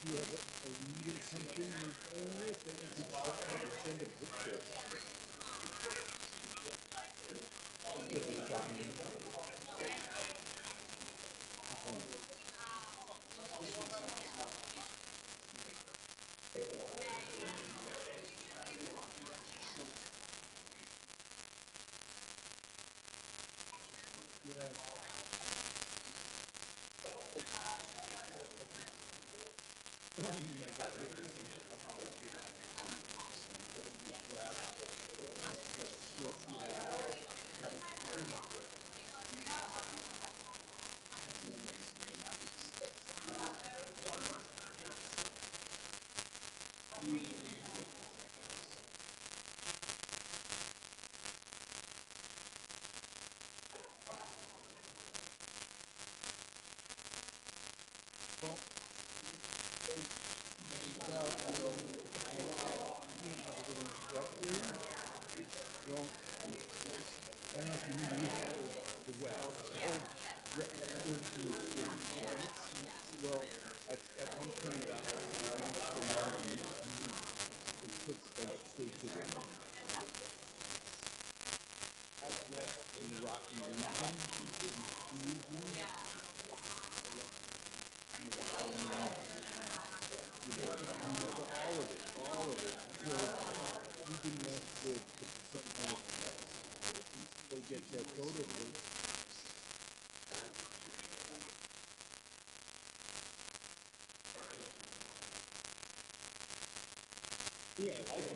You have a lead or something you're going with, then you could send a picture. If it's shocking. Well, at one point about in the Rocky Mountain, all of it. So even with they get that photo booth. Yeah, I like it.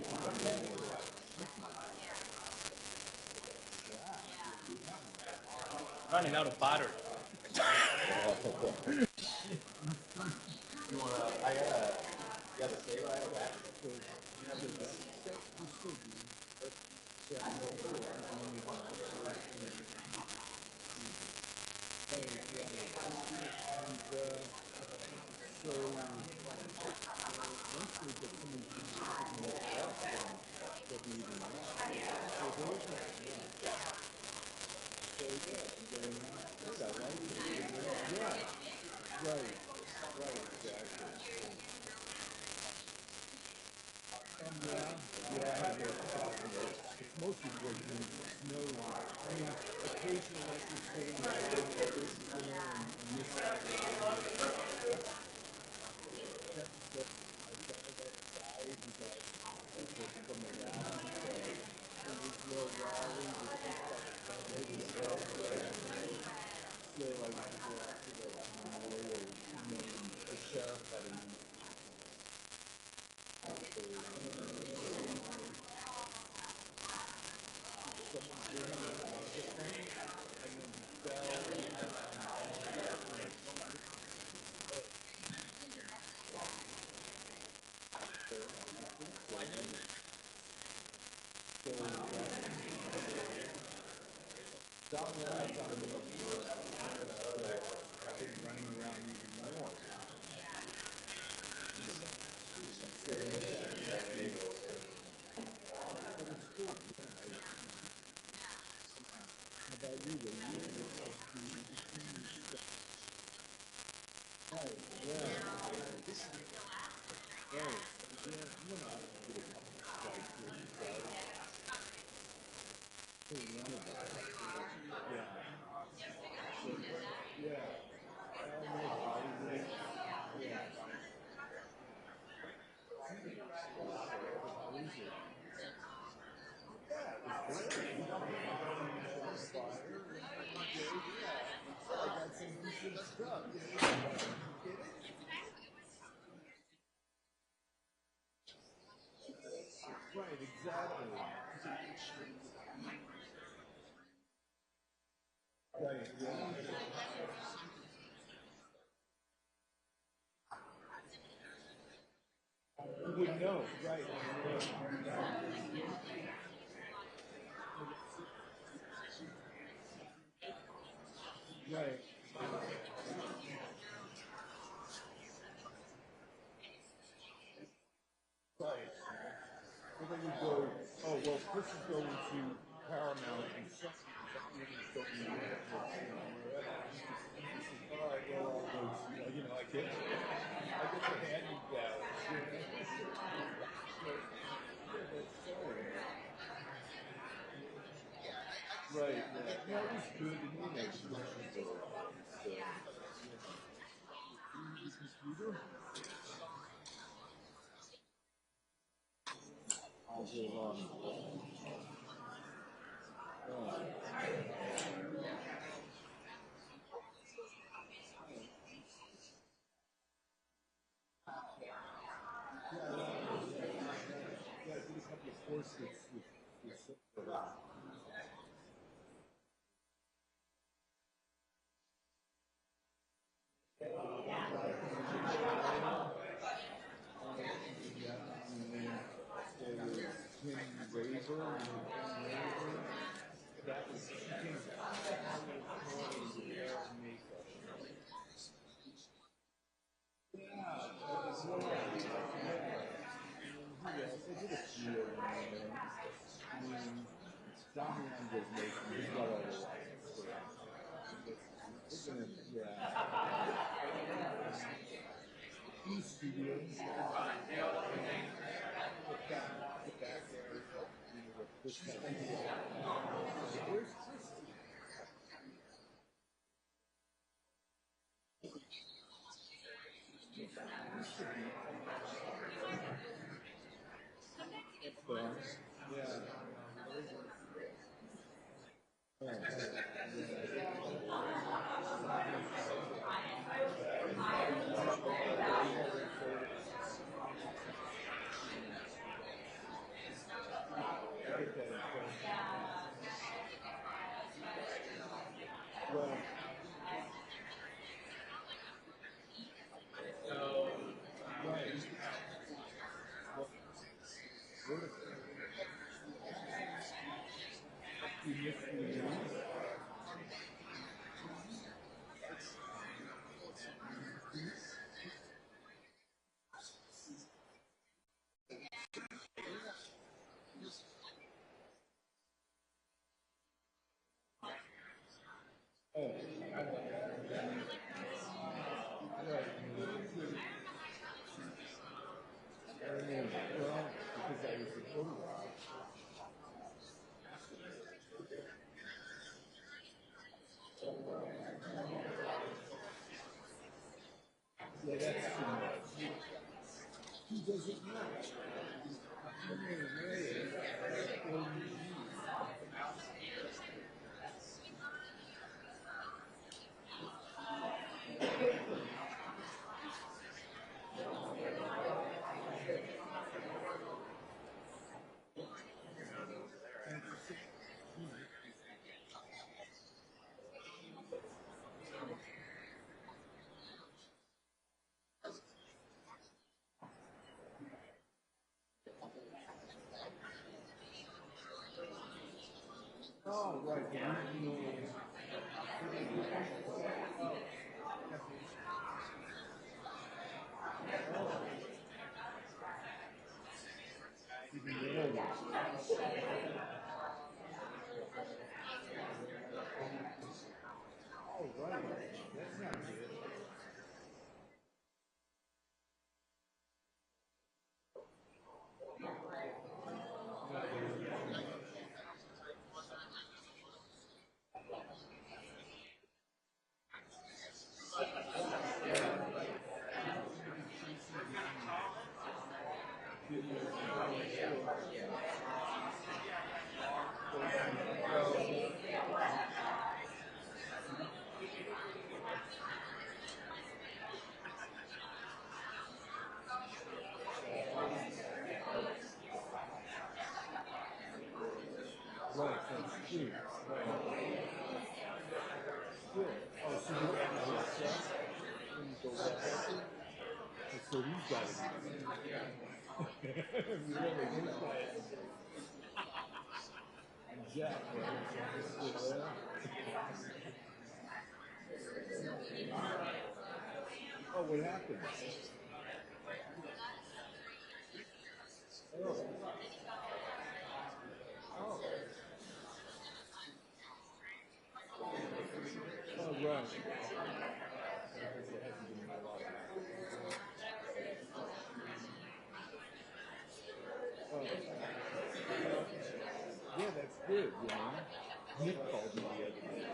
Running out of battery. You wanna? I gotta say right back. Most important is snow. I mean, occasionally Right, exactly. Right, yeah. You would know, right. Right, right. But then you go, oh, well, Chris is going to Paramount and something is going to Netflix, wherever. All right, well, I'll go see, I get the hand-me-downs. Right, yeah. No, it was good, and computer. All day long. Yeah, I did a couple of courses with that was studios. Yeah, that's too much. He doesn't match. Oh, right. The regional. Oh, right. That's not good. Right, that's true. Right. Still, oh, so you have to accept when you go back up there? And so he's got to be really, he's got it. And Jack, right? Still there? Oh, what happened? Oh. Oh. Oh, right. Yeah, that's good, you know. Nick called me the other day.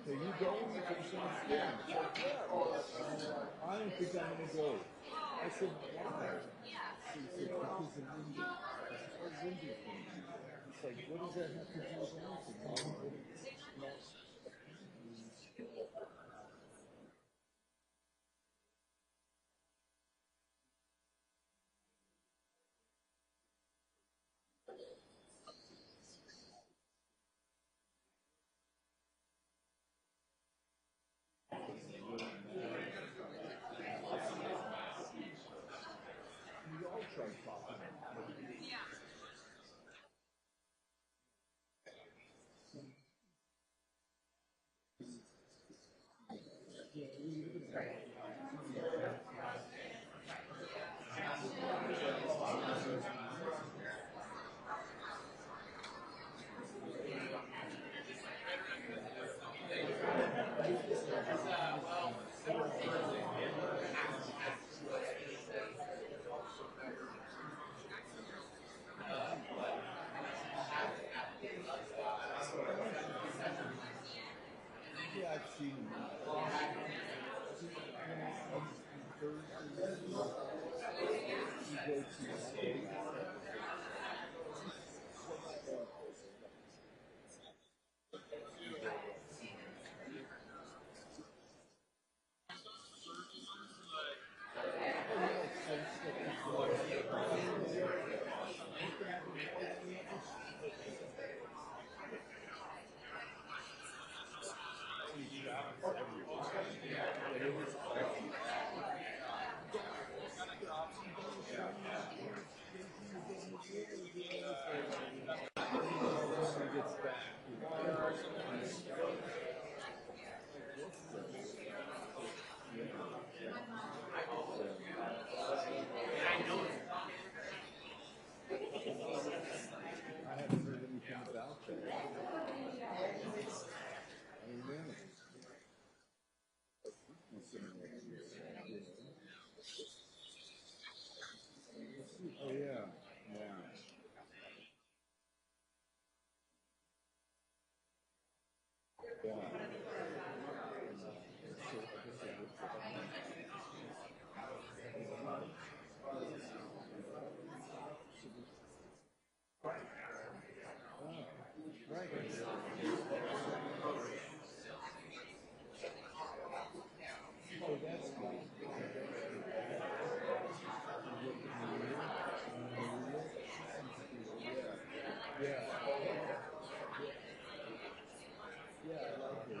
So you going to finish on stage? I said, yeah. I don't think I'm going to go. I said, why? He said, because of Lindy. I said, oh, Lindy. It's like, what does that have to do with anything? We all tried talking. Yeah, I've seen him. I haven't heard anything about that. Amen. Oh, yeah. Yeah. Yeah. Right. Oh, that's good. Yeah. Yeah, I like it.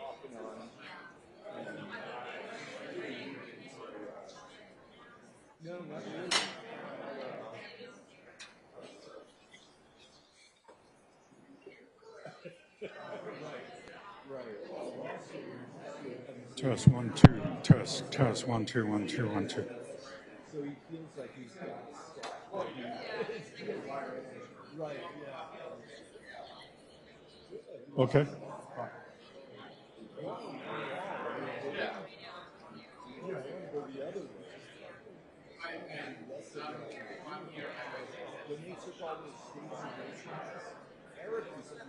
Off and on. No, not really. Right. Test 1 2. Test 1 2 1 2 1 2. So he feels like he's got stuff. Right, yeah. Okay. Yeah, I want to go the other way. When they took all those stages, Eric was with that.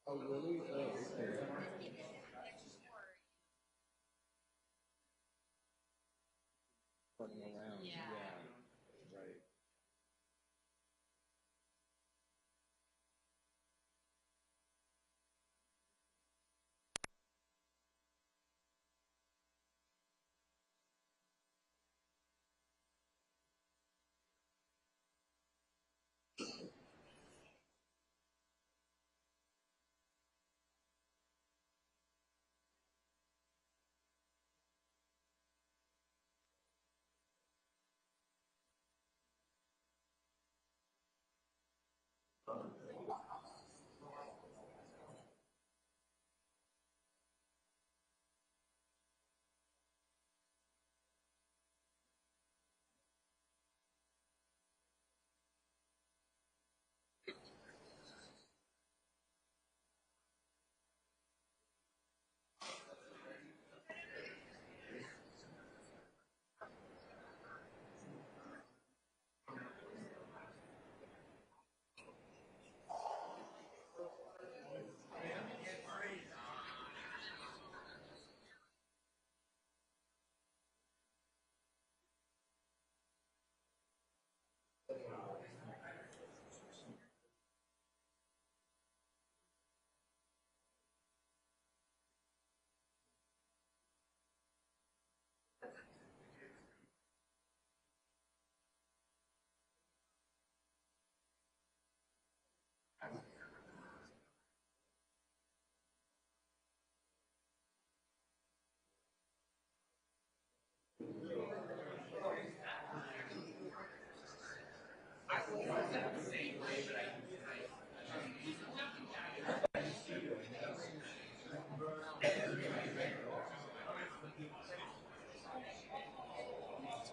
Oh, really? Oh, okay. Running around. Yeah. Right.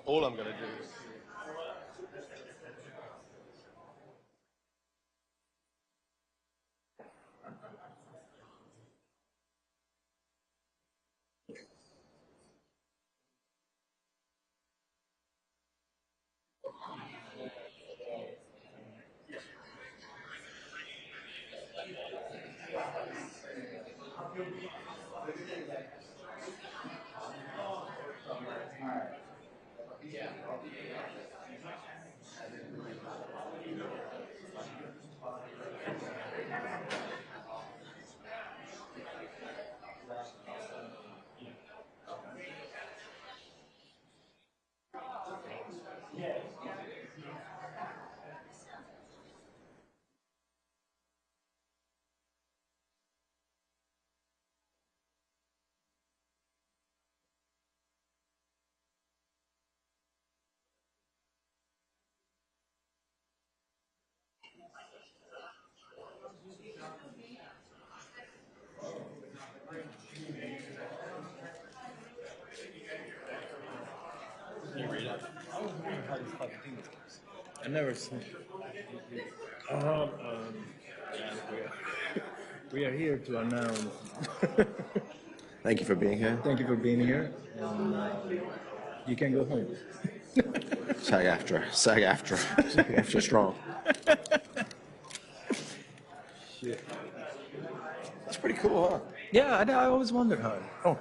all I'm gonna do. You read it. I never seen. Yeah, we are here to announce. Thank you for being here. Thank you for being here. And, you can go home. SAG-AFTRA. SAG-AFTRA. SAG-AFTRA strong. Shit. That's pretty cool, huh? Yeah, I always wondered how. Oh.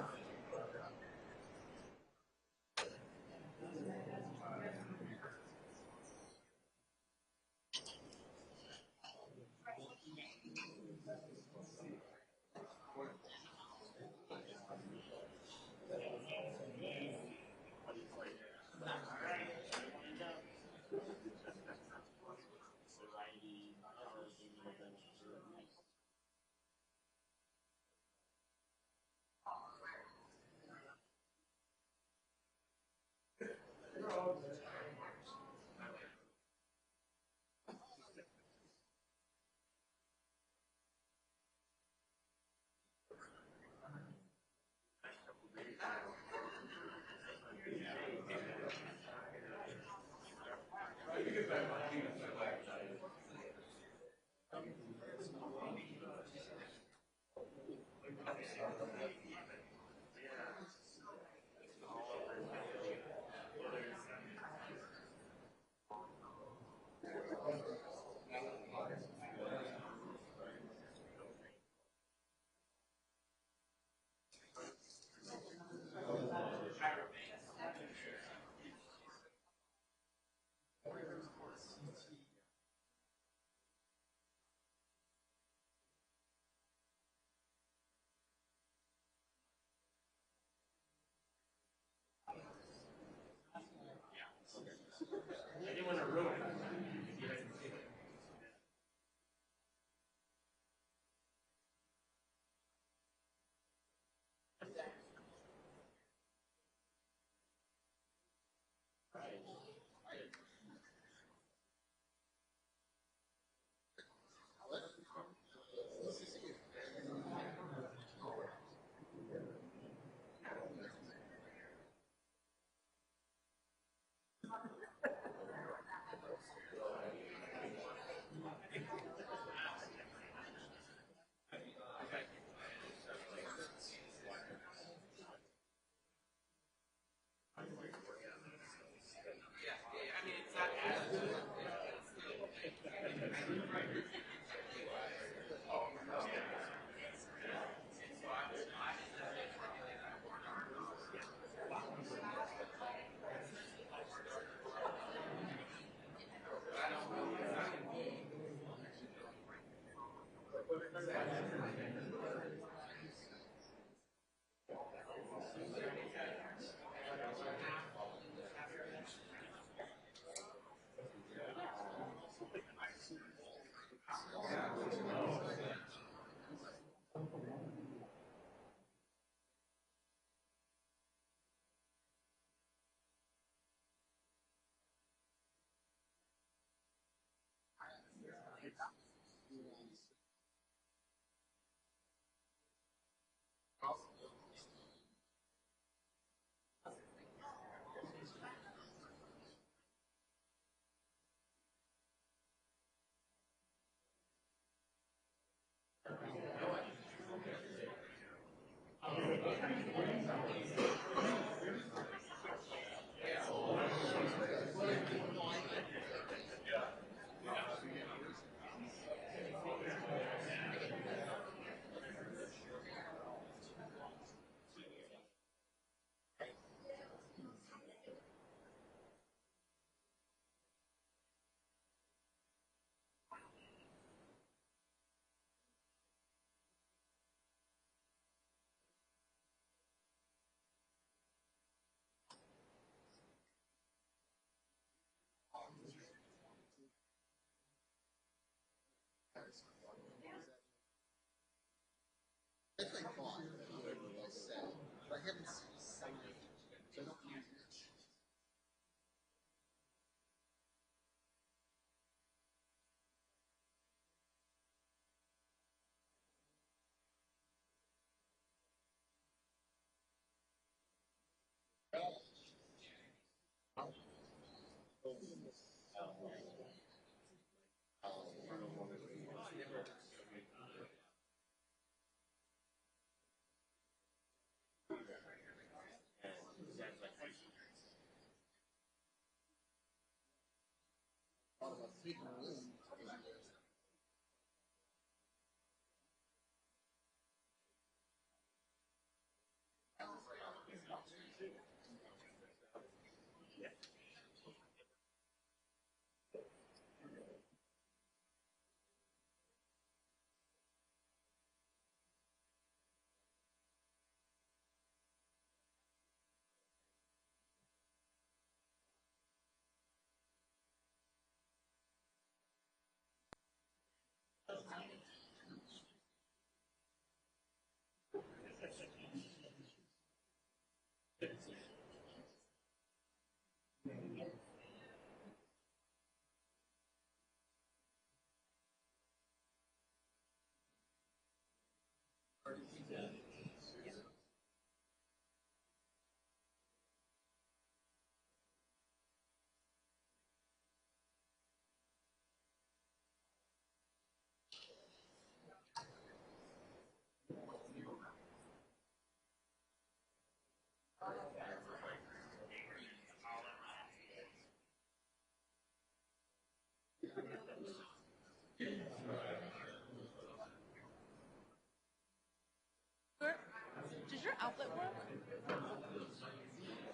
Does your outlet work?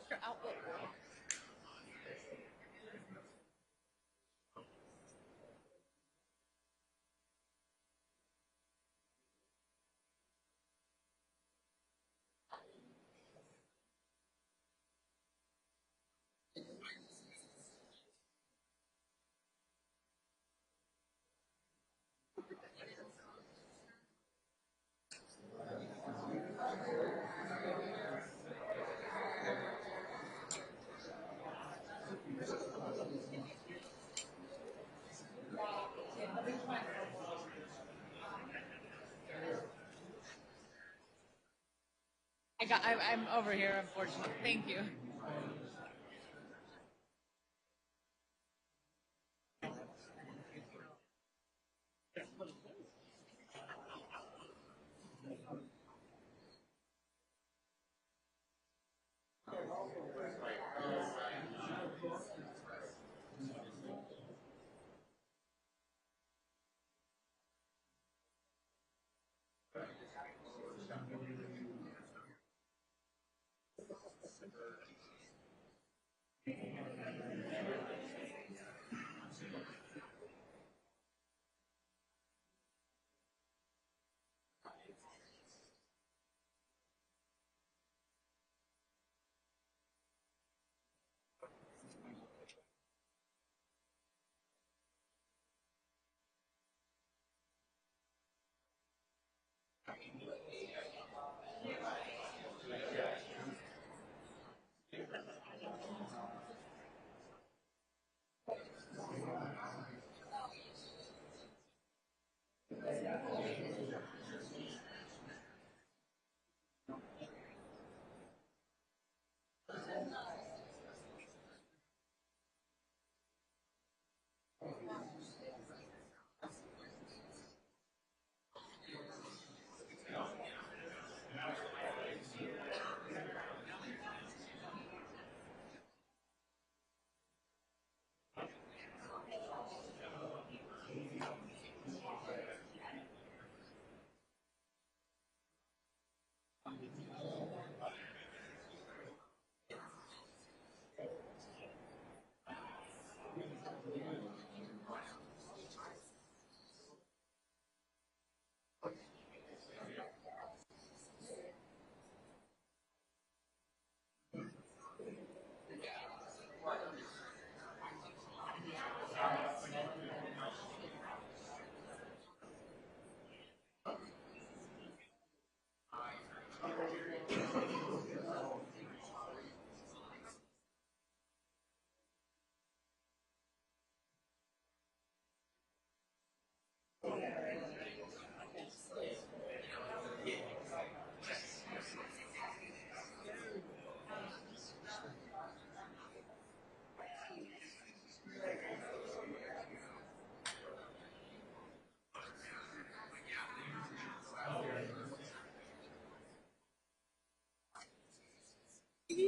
Your outlet work? I'm over here, unfortunately. Thank you. No.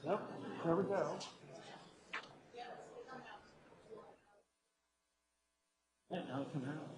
Yep, there we go. Yeah, now come out.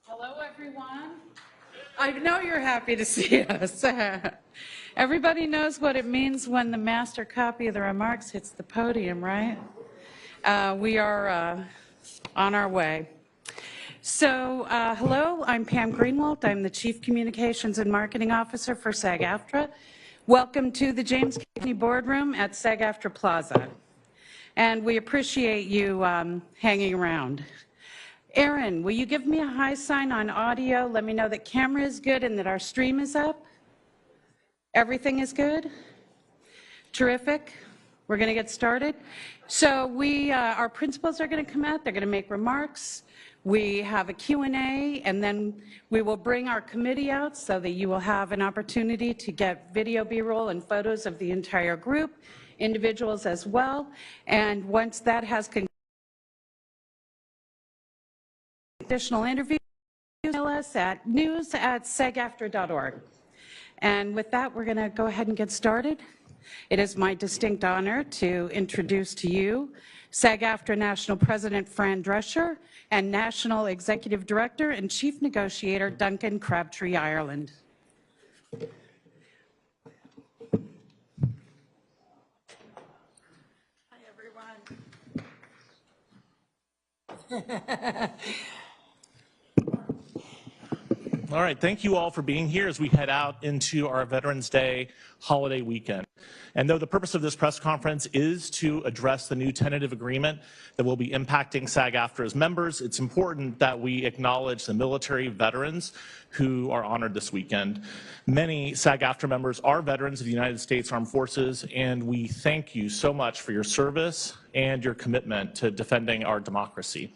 Hello, everyone. I know you're happy to see us. Everybody knows what it means when the master copy of the remarks hits the podium, right? We are on our way. So, hello, I'm Pam Greenwald. I'm the Chief Communications and Marketing Officer for SAG-AFTRA. Welcome to the James Cagney Boardroom at SAG-AFTRA Plaza. And we appreciate you hanging around. Aaron, will you give me a high sign on audio? Let me know that camera is good and that our stream is up. Everything is good? Terrific. We're going to get started. So our principals are going to come out. They're going to make remarks. We have a Q&A, and then we will bring our committee out so that you will have an opportunity to get video B-roll and photos of the entire group, individuals as well. And once that has concluded, additional interviews, email us at news@sagaftra.org. And with that, we're going to go ahead and get started. It is my distinct honor to introduce to you SAG-AFTRA National President Fran Drescher and National Executive Director and Chief Negotiator Duncan Crabtree Ireland. Hi, everyone. All right, thank you all for being here as we head out into our Veterans Day holiday weekend. And though the purpose of this press conference is to address the new tentative agreement that will be impacting SAG-AFTRA's members, it's important that we acknowledge the military veterans who are honored this weekend. Many SAG-AFTRA members are veterans of the United States Armed Forces, and we thank you so much for your service and your commitment to defending our democracy.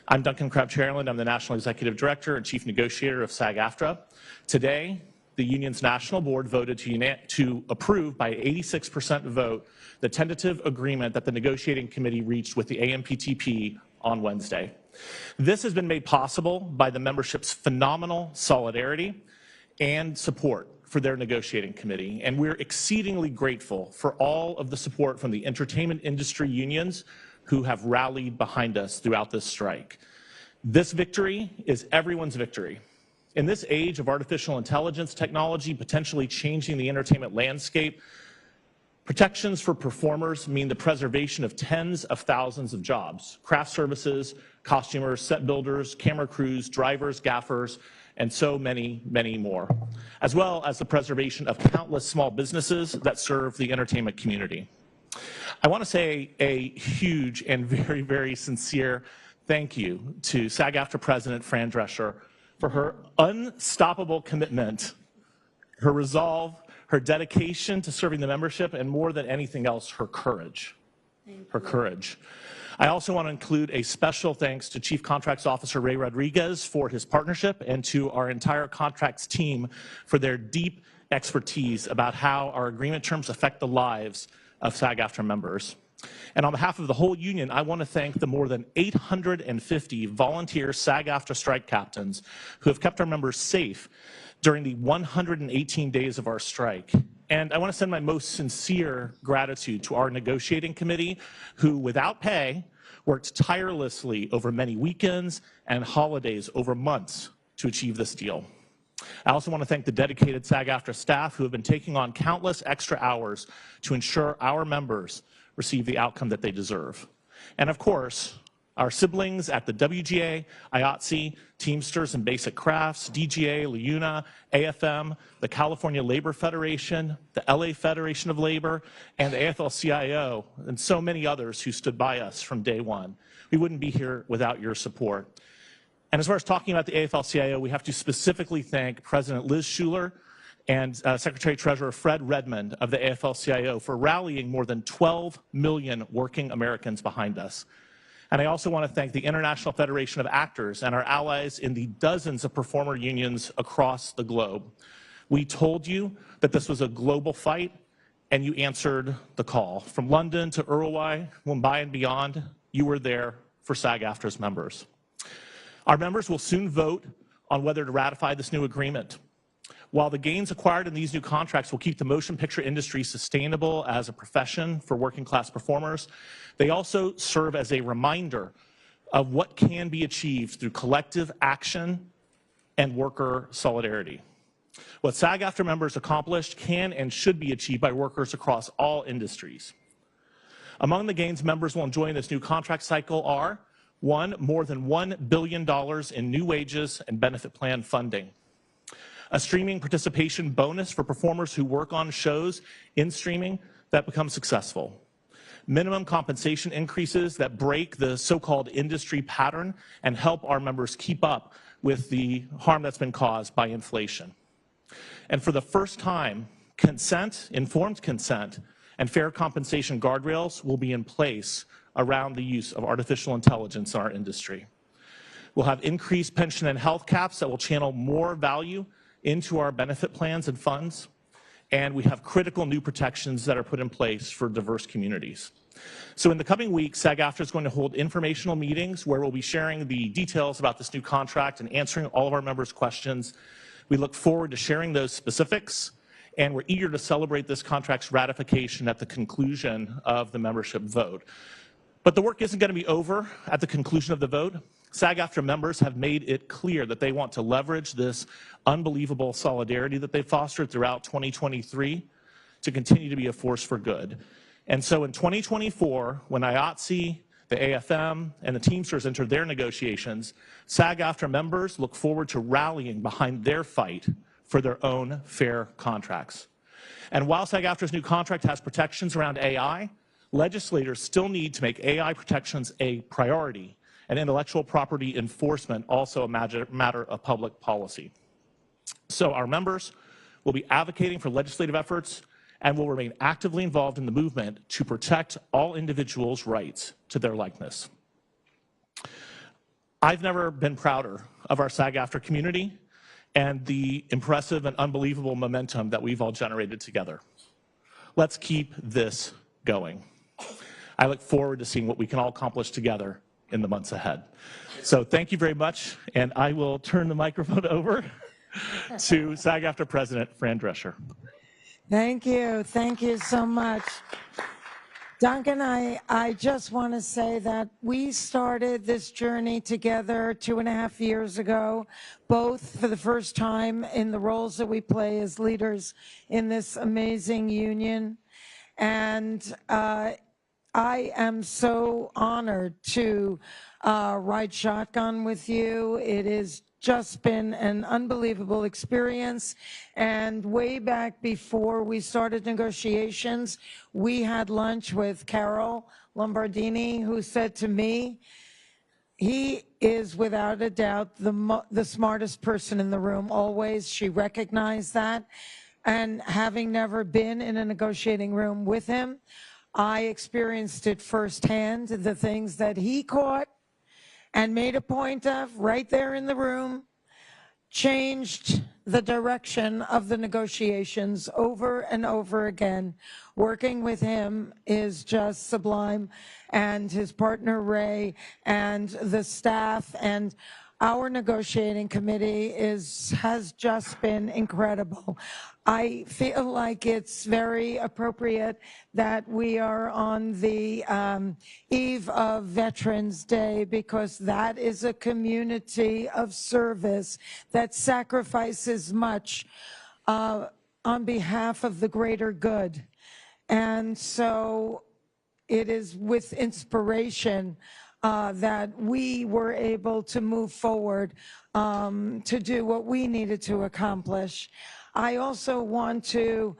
I'm Duncan Crabtree Ireland. I'm the National Executive Director and Chief Negotiator of SAG-AFTRA. Today, the union's national board voted to approve by 86% vote the tentative agreement that the negotiating committee reached with the AMPTP on Wednesday. This has been made possible by the membership's phenomenal solidarity and support for their negotiating committee, and we're exceedingly grateful for all of the support from the entertainment industry unions who have rallied behind us throughout this strike. This victory is everyone's victory. In this age of artificial intelligence technology potentially changing the entertainment landscape, protections for performers mean the preservation of tens of thousands of jobs: craft services, costumers, set builders, camera crews, drivers, gaffers, and so many, many more, as well as the preservation of countless small businesses that serve the entertainment community. I want to say a huge and very, very sincere thank you to SAG-AFTRA President Fran Drescher for her unstoppable commitment, her resolve, her dedication to serving the membership, and more than anything else, her courage. Her courage. I also want to include a special thanks to Chief Contracts Officer Ray Rodriguez for his partnership, and to our entire contracts team for their deep expertise about how our agreement terms affect the lives of SAG-AFTRA members. And on behalf of the whole union, I want to thank the more than 850 volunteer SAG-AFTRA strike captains who have kept our members safe during the 118 days of our strike. And I want to send my most sincere gratitude to our negotiating committee, who, without pay, worked tirelessly over many weekends and holidays over months to achieve this deal. I also want to thank the dedicated SAG-AFTRA staff who have been taking on countless extra hours to ensure our members receive the outcome that they deserve. And of course, our siblings at the WGA, IATSE, Teamsters and Basic Crafts, DGA, LIUNA, AFM, the California Labor Federation, the LA Federation of Labor, and the AFL-CIO, and so many others who stood by us from day one. We wouldn't be here without your support. And as far as talking about the AFL-CIO, we have to specifically thank President Liz Schuler and Secretary-Treasurer Fred Redmond of the AFL-CIO for rallying more than 12 million working Americans behind us. And I also want to thank the International Federation of Actors and our allies in the dozens of performer unions across the globe. We told you that this was a global fight, and you answered the call. From London to Uruguay, Mumbai, and beyond, you were there for SAG-AFTRA's members. Our members will soon vote on whether to ratify this new agreement. While the gains acquired in these new contracts will keep the motion picture industry sustainable as a profession for working class performers, they also serve as a reminder of what can be achieved through collective action and worker solidarity. What SAG-AFTRA members accomplished can and should be achieved by workers across all industries. Among the gains members will enjoy in this new contract cycle are: 1, more than $1 billion in new wages and benefit plan funding. A streaming participation bonus for performers who work on shows in streaming that become successful. Minimum compensation increases that break the so-called industry pattern and help our members keep up with the harm that's been caused by inflation. And for the first time, consent, informed consent, and fair compensation guardrails will be in place around the use of artificial intelligence in our industry. We'll have increased pension and health caps that will channel more value into our benefit plans and funds, and we have critical new protections that are put in place for diverse communities. So in the coming weeks, SAG-AFTRA is going to hold informational meetings where we'll be sharing the details about this new contract and answering all of our members' questions. We look forward to sharing those specifics, and we're eager to celebrate this contract's ratification at the conclusion of the membership vote. But the work isn't going to be over at the conclusion of the vote. SAG-AFTRA members have made it clear that they want to leverage this unbelievable solidarity that they've fostered throughout 2023 to continue to be a force for good. And so in 2024, when IATSE, the AFM, and the Teamsters enter their negotiations, SAG-AFTRA members look forward to rallying behind their fight for their own fair contracts. And while SAG-AFTRA's new contract has protections around AI, legislators still need to make AI protections a priority, and intellectual property enforcement also a matter of public policy. So our members will be advocating for legislative efforts and will remain actively involved in the movement to protect all individuals' rights to their likeness. I've never been prouder of our SAG-AFTRA community and the impressive and unbelievable momentum that we've all generated together. Let's keep this going. I look forward to seeing what we can all accomplish together in the months ahead. So thank you very much, and I will turn the microphone over to SAG-AFTRA President Fran Drescher. Thank you so much. Duncan, I just want to say that we started this journey together 2.5 years ago, both for the first time in the roles that we play as leaders in this amazing union. And I am so honored to ride shotgun with you. It has just been an unbelievable experience. And way back before we started negotiations, we had lunch with Carol Lombardini, who said to me, he is without a doubt the smartest person in the room always. She recognized that. and having never been in a negotiating room with him, I experienced it firsthand, the things that he caught and made a point of right there in the room, changed the direction of the negotiations over and over again. Working with him is just sublime, and his partner Ray and the staff and our negotiating committee has just been incredible. I feel like it's very appropriate that we are on the eve of Veterans Day, because that is a community of service that sacrifices much on behalf of the greater good. And so it is with inspiration that we were able to move forward to do what we needed to accomplish. I also want to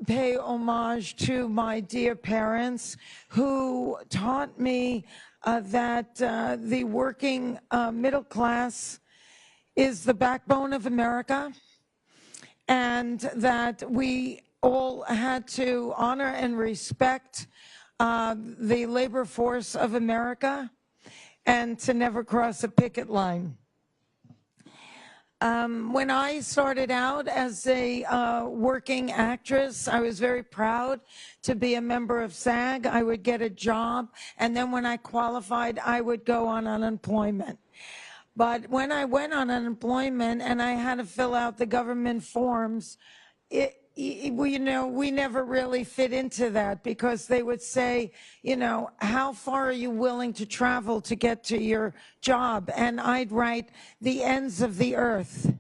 pay homage to my dear parents who taught me that the working middle class is the backbone of America, and that we all had to honor and respect the labor force of America and to never cross a picket line. When I started out as a working actress, I was very proud to be a member of SAG. I would get a job, and then when I qualified, I would go on unemployment. But when I went on unemployment and I had to fill out the government forms, we never really fit into that, because they would say, how far are you willing to travel to get to your job? And I'd write the ends of the earth.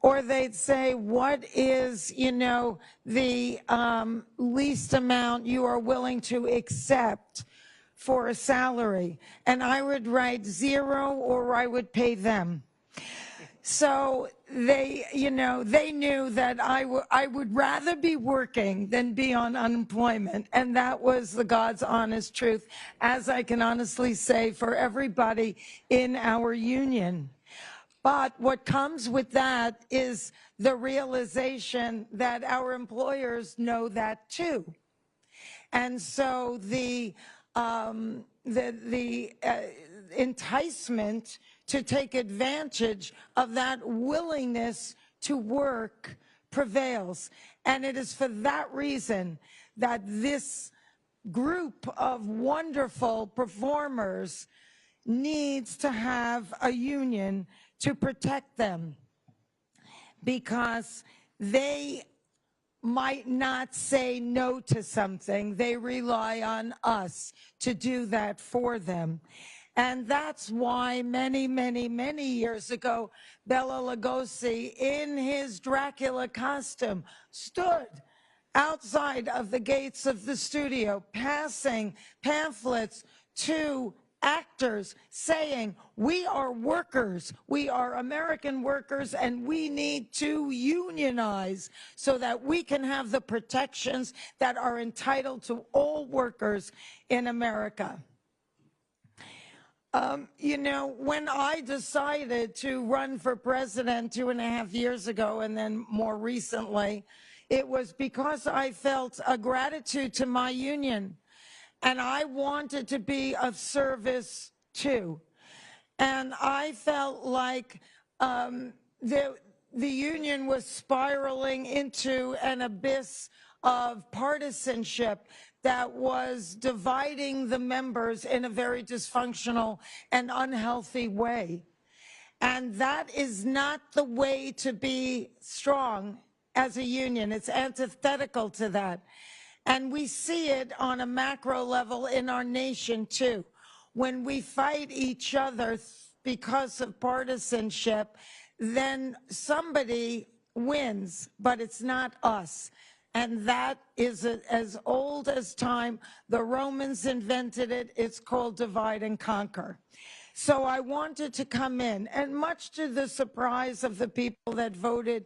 Or they'd say, what is, the least amount you are willing to accept for a salary? And I would write 0, or I would pay them. So they knew that I would rather be working than be on unemployment. And that was the God's honest truth, as I can honestly say, for everybody in our union. But what comes with that is the realization that our employers know that too. And so the enticement to take advantage of that willingness to work prevails. And it is for that reason that this group of wonderful performers needs to have a union to protect them, because they might not say no to something. They rely on us to do that for them. And that's why many, many, many years ago, Bela Lugosi, in his Dracula costume, stood outside of the gates of the studio, passing pamphlets to actors saying, we are workers, we are American workers, and we need to unionize so that we can have the protections that are entitled to all workers in America. When I decided to run for president 2.5 years ago, and then more recently, it was because I felt a gratitude to my union, and I wanted to be of service too. And I felt like the union was spiraling into an abyss of partisanship that was dividing the members in a very dysfunctional and unhealthy way. And that is not the way to be strong as a union. It's antithetical to that. And we see it on a macro level in our nation too. When we fight each other because of partisanship, then somebody wins, but it's not us. And that is as old as time. The Romans invented it. It's called divide and conquer. So I wanted to come in, and much to the surprise of the people that voted,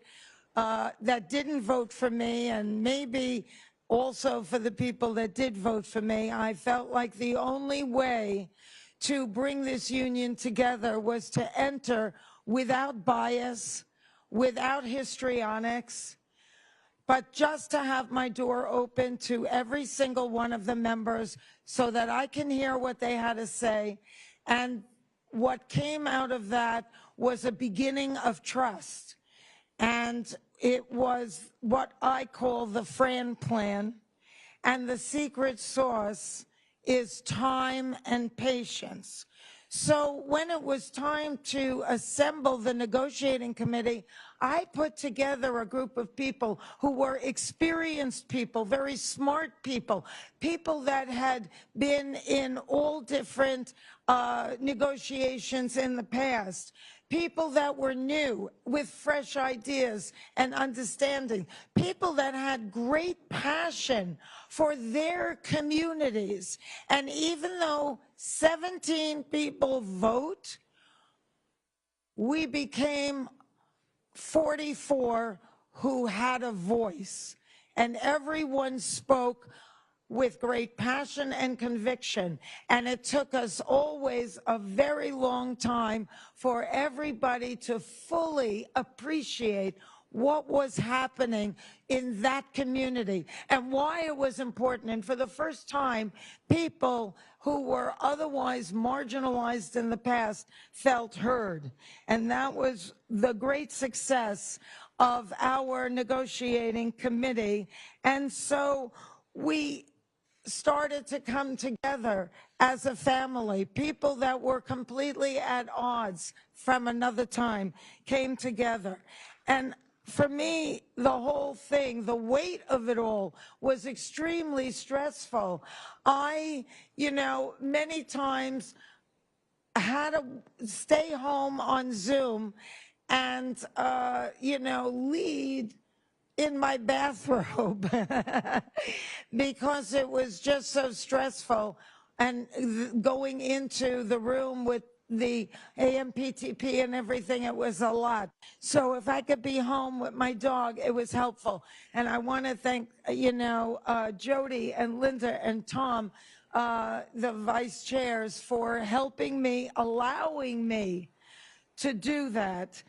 that didn't vote for me, and maybe also for the people that did vote for me, I felt like the only way to bring this union together was to enter without bias, without histrionics, but just to have my door open to every single one of the members so that I can hear what they had to say. And what came out of that was a beginning of trust. And it was what I call the Fran plan. And the secret sauce is time and patience. So when it was time to assemble the negotiating committee, I put together a group of people who were experienced people, very smart people, people that had been in all different negotiations in the past, people that were new with fresh ideas and understanding, people that had great passion for their communities. And even though 17 people vote, we became 44 who had a voice, and everyone spoke with great passion and conviction. And it took us always a very long time for everybody to fully appreciate what was happening in that community and why it was important. And for the first time, people who were otherwise marginalized in the past felt heard. And that was the great success of our negotiating committee. And so we started to come together as a family. People that were completely at odds from another time came together. And for me, the whole thing, the weight of it all was extremely stressful. I, many times had to stay home on Zoom and, lead in my bathrobe because it was just so stressful, and going into the room with the AMPTP and everything, it was a lot. So if I could be home with my dog, it was helpful. And I want to thank, Jody and Linda and Tom, the vice chairs, for helping me, allowing me to do that.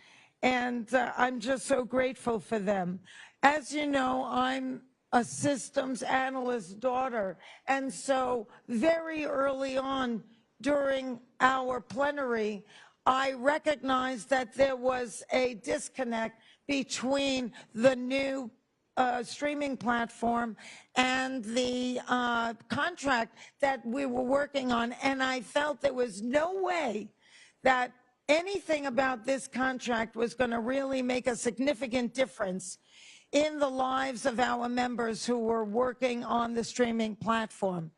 And I'm just so grateful for them. As you know, I'm a systems analyst daughter. And so very early on during our plenary, I recognized that there was a disconnect between the new streaming platform and the contract that we were working on. And I felt there was no way that anything about this contract was going to really make a significant difference in the lives of our members who were working on the streaming platform.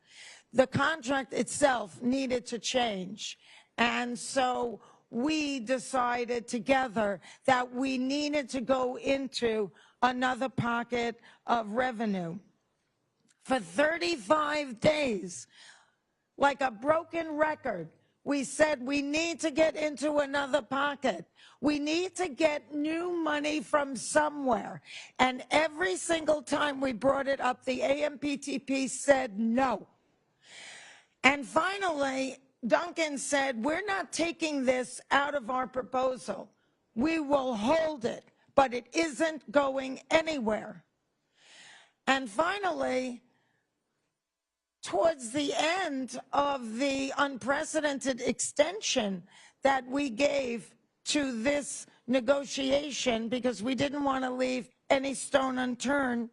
The contract itself needed to change. And so we decided together that we needed to go into another pocket of revenue. For 35 days, like a broken record, we said we need to get into another pocket. We need to get new money from somewhere. And every single time we brought it up, the AMPTP said no. And finally, Duncan said, we're not taking this out of our proposal. We will hold it, but it isn't going anywhere. And finally, towards the end of the unprecedented extension that we gave to this negotiation, because we didn't want to leave any stone unturned,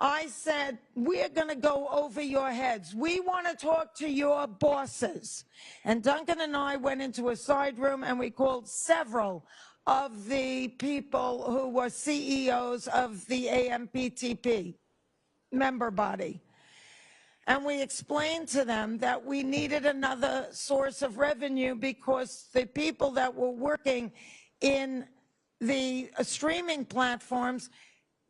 I said, we're going to go over your heads. We want to talk to your bosses. And Duncan and I went into a side room and we called several of the people who were CEOs of the AMPTP member body. And we explained to them that we needed another source of revenue because the people that were working in the streaming platforms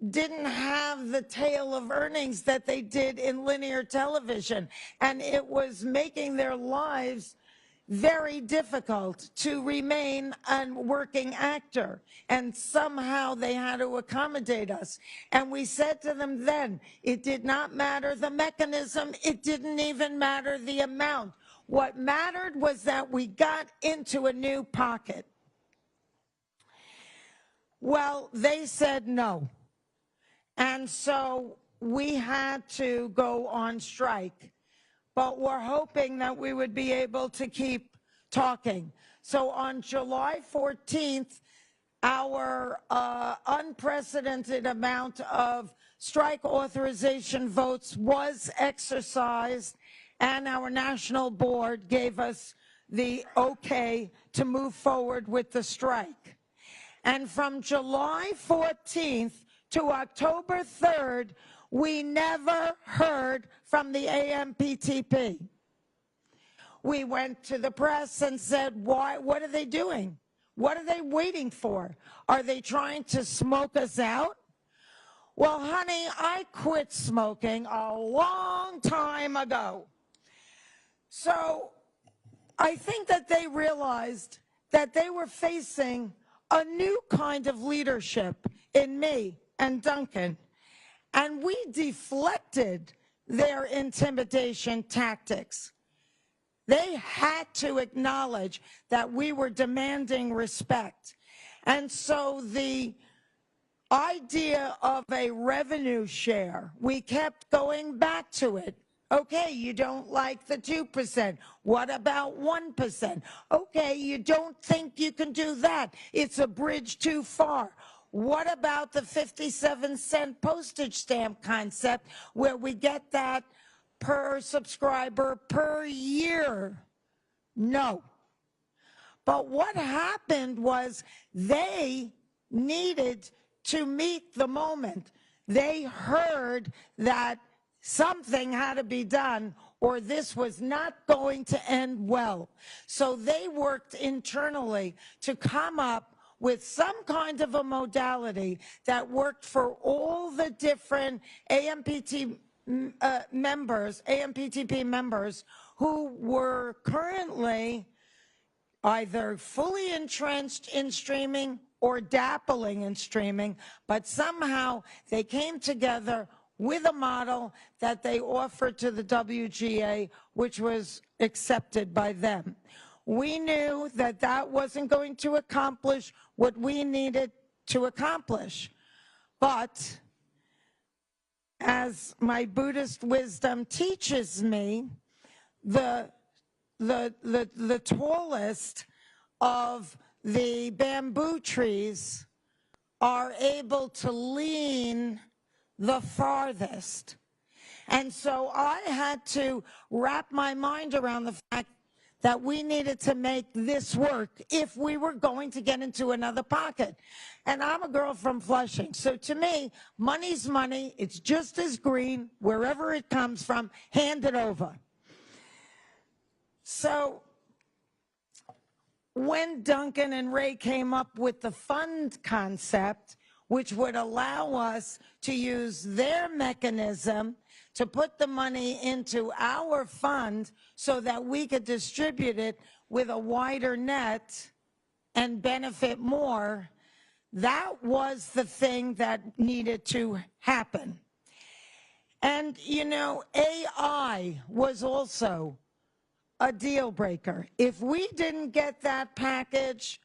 didn't have the tail of earnings that they did in linear television. And it was making their lives very difficult to remain a working actor. And somehow they had to accommodate us. And we said to them then, it did not matter the mechanism, it didn't even matter the amount. What mattered was that we got into a new pocket. Well, they said no. And so we had to go on strike, but we're hoping that we would be able to keep talking. So on July 14th, our unprecedented amount of strike authorization votes was exercised, and our national board gave us the okay to move forward with the strike. And from July 14th to October 3rd, we never heard from the AMPTP. We went to the press and said, why, what are they doing? What are they waiting for? Are they trying to smoke us out? Well, honey, I quit smoking a long time ago. So I think that they realized that they were facing a new kind of leadership in me and Duncan, and we deflected their intimidation tactics. They had to acknowledge that we were demanding respect. And so the idea of a revenue share, we kept going back to it. Okay, you don't like the 2%. What about 1%? Okay, you don't think you can do that. It's a bridge too far. What about the 57-cent postage stamp concept where we get that per subscriber per year? No. But what happened was they needed to meet the moment. They heard that something had to be done or this was not going to end well. So they worked internally to come up with some kind of a modality that worked for all the different AMPTP members who were currently either fully entrenched in streaming or dabbling in streaming, but somehow they came together with a model that they offered to the WGA, which was accepted by them. We knew that that wasn't going to accomplish what we needed to accomplish, but as my Buddhist wisdom teaches me, the tallest of the bamboo trees are able to lean the farthest. And so I had to wrap my mind around the fact that we needed to make this work if we were going to get into another pocket. And I'm a girl from Flushing, so to me, money's money. It's just as green wherever it comes from. Hand it over. So when Duncan and Ray came up with the fund concept, which would allow us to use their mechanism to put the money into our fund so that we could distribute it with a wider net and benefit more, that was the thing that needed to happen. And, you know, AI was also a deal breaker. If we didn't get that package,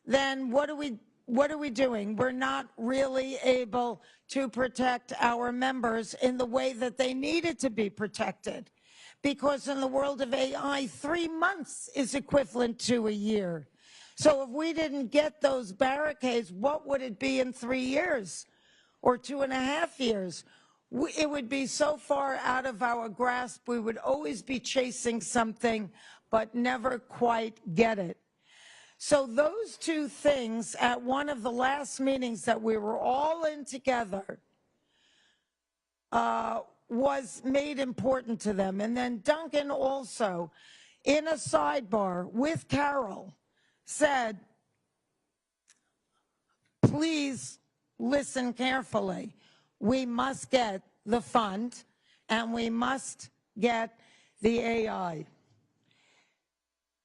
then what are we doing? We're not really able to protect our members in the way that they needed to be protected. Because in the world of AI, 3 months is equivalent to a year. So if we didn't get those barricades, what would it be in 3 years or 2.5 years? It would be so far out of our grasp, we would always be chasing something, but never quite get it. So those two things at one of the last meetings that we were all in together was made important to them. And then Duncan also, in a sidebar with Carol, said, please listen carefully. We must get the fund and we must get the AI.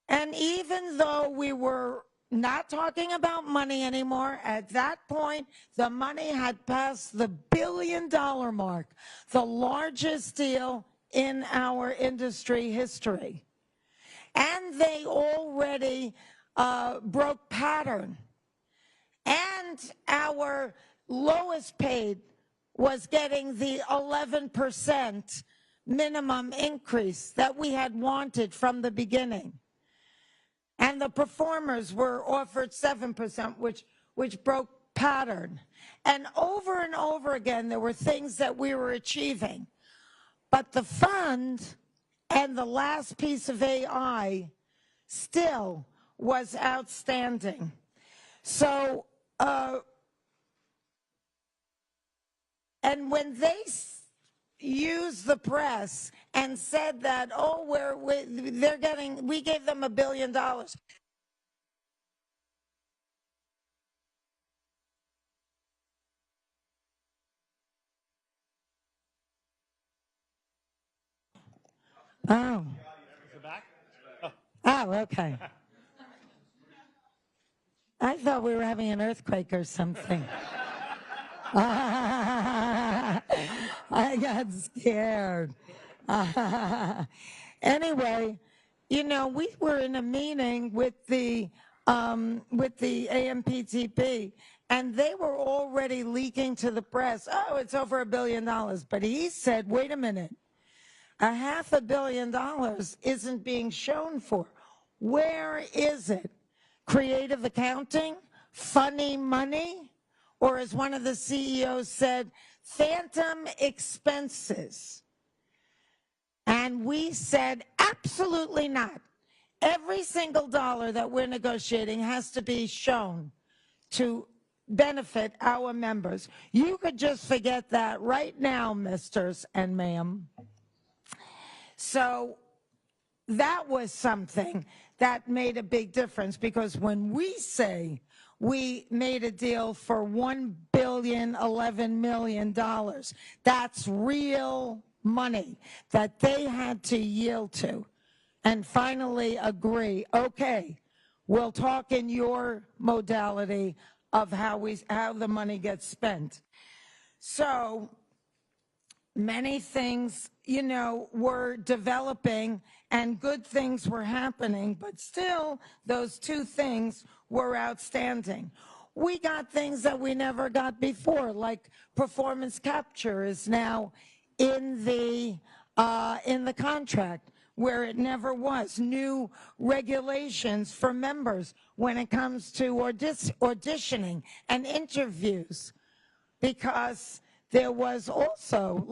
And even though we were not talking about money anymore, at that point, the money had passed the $1 billion mark, the largest deal in our industry history. And they already broke pattern. And our lowest paid was getting the 11% minimum increase that we had wanted from the beginning. And the performers were offered 7%, which broke pattern. And over again, there were things that we were achieving. But the fund and the last piece of AI still was outstanding. So, and when they used the press and said that, oh, we gave them $1 billion. Oh. Is it back? Oh, okay. I thought we were having an earthquake or something. I got scared. Anyway, you know, we were in a meeting with the AMPTP, and they were already leaking to the press, oh, it's over $1 billion. But he said, wait a minute, $500 million isn't being shown for. Where is it? Creative accounting? Funny money? Or as one of the CEOs said, phantom expenses. And we said, absolutely not. Every single dollar that we're negotiating has to be shown to benefit our members. You could just forget that right now, misters and ma'am. So that was something that made a big difference, because when we say we made a deal for $1.11 billion, that's real money that they had to yield to and finally agree, okay, we'll talk in your modality of how the money gets spent. So many things, you know, were developing and good things were happening, but still those two things were outstanding. We got things that we never got before, like performance capture is now in the contract, where it never was. New regulations for members when it comes to auditioning and interviews, because there was also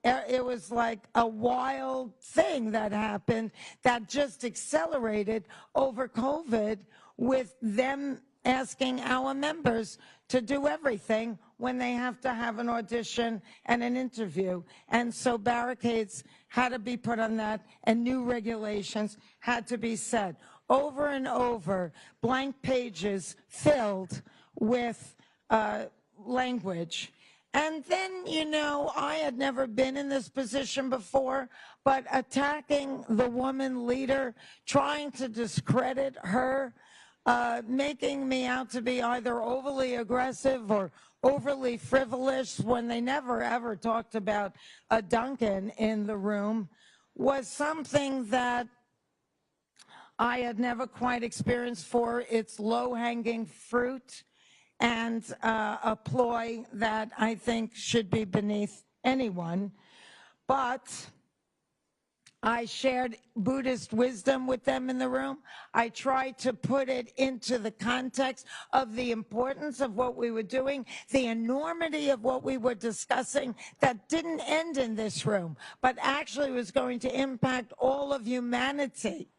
it was like a wild thing that happened that just accelerated over COVID, with them asking our members to do everything when they have to have an audition and an interview. And so barricades had to be put on that, and new regulations had to be set. Over and over, blank pages filled with language. And then, you know, I had never been in this position before, but attacking the woman leader, trying to discredit her, making me out to be either overly aggressive or overly frivolous when they never ever talked about a Duncan in the room, was something that I had never quite experienced for its low-hanging fruit, and a ploy that I think should be beneath anyone. But I shared Buddhist wisdom with them in the room. I tried to put it into the context of the importance of what we were doing, the enormity of what we were discussing that didn't end in this room, but actually was going to impact all of humanity.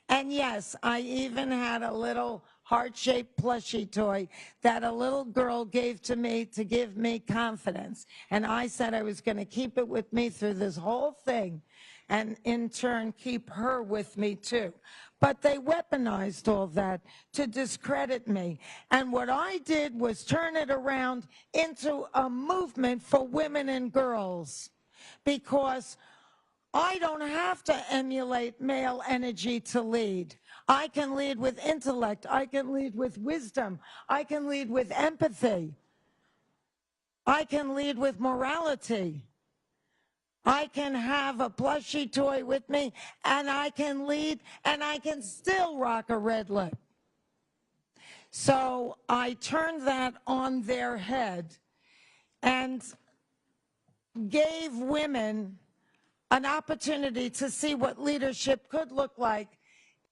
And yes, I even had a little heart-shaped plushie toy that a little girl gave to me to give me confidence. And I said I was going to keep it with me through this whole thing, and in turn keep her with me too. But they weaponized all that to discredit me. And what I did was turn it around into a movement for women and girls, because I don't have to emulate male energy to lead. I can lead with intellect. I can lead with wisdom. I can lead with empathy. I can lead with morality. I can have a plushie toy with me, and I can lead, and I can still rock a red lip. So I turned that on their head, and gave women an opportunity to see what leadership could look like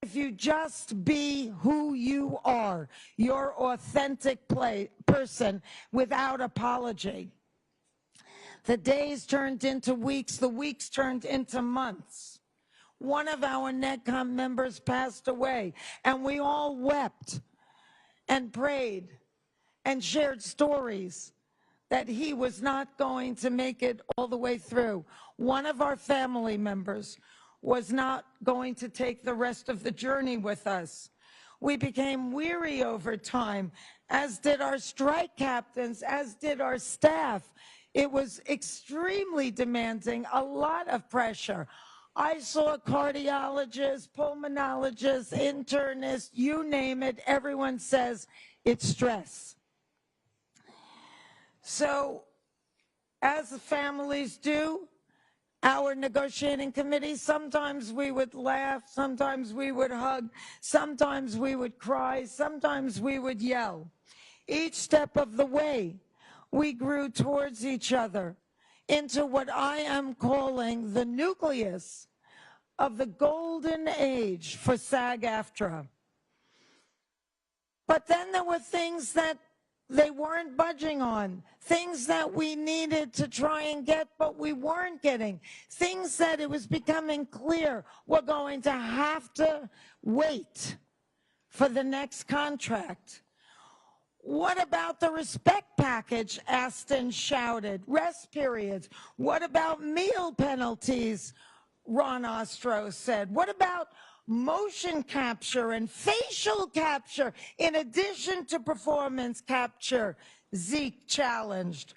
if you just be who you are, your authentic person without apology. The days turned into weeks, the weeks turned into months. One of our NEDCOM members passed away, and we all wept and prayed and shared stories that he was not going to make it all the way through. One of our family members was not going to take the rest of the journey with us. We became weary over time, as did our strike captains, as did our staff. It was extremely demanding, a lot of pressure. I saw cardiologists, pulmonologists, internists, you name it, everyone says it's stress. So, as the families do, our negotiating committee, sometimes we would laugh, sometimes we would hug, sometimes we would cry, sometimes we would yell. Each step of the way, we grew towards each other into what I am calling the nucleus of the golden age for SAG-AFTRA. But then there were things that they weren't budging on, things that we needed to try and get, but we weren't getting, things that it was becoming clear we're going to have to wait for the next contract. What about the respect package? Aston shouted. Rest periods. What about meal penalties? Ron Ostro said. What about motion capture and facial capture in addition to performance capture? Zeke challenged.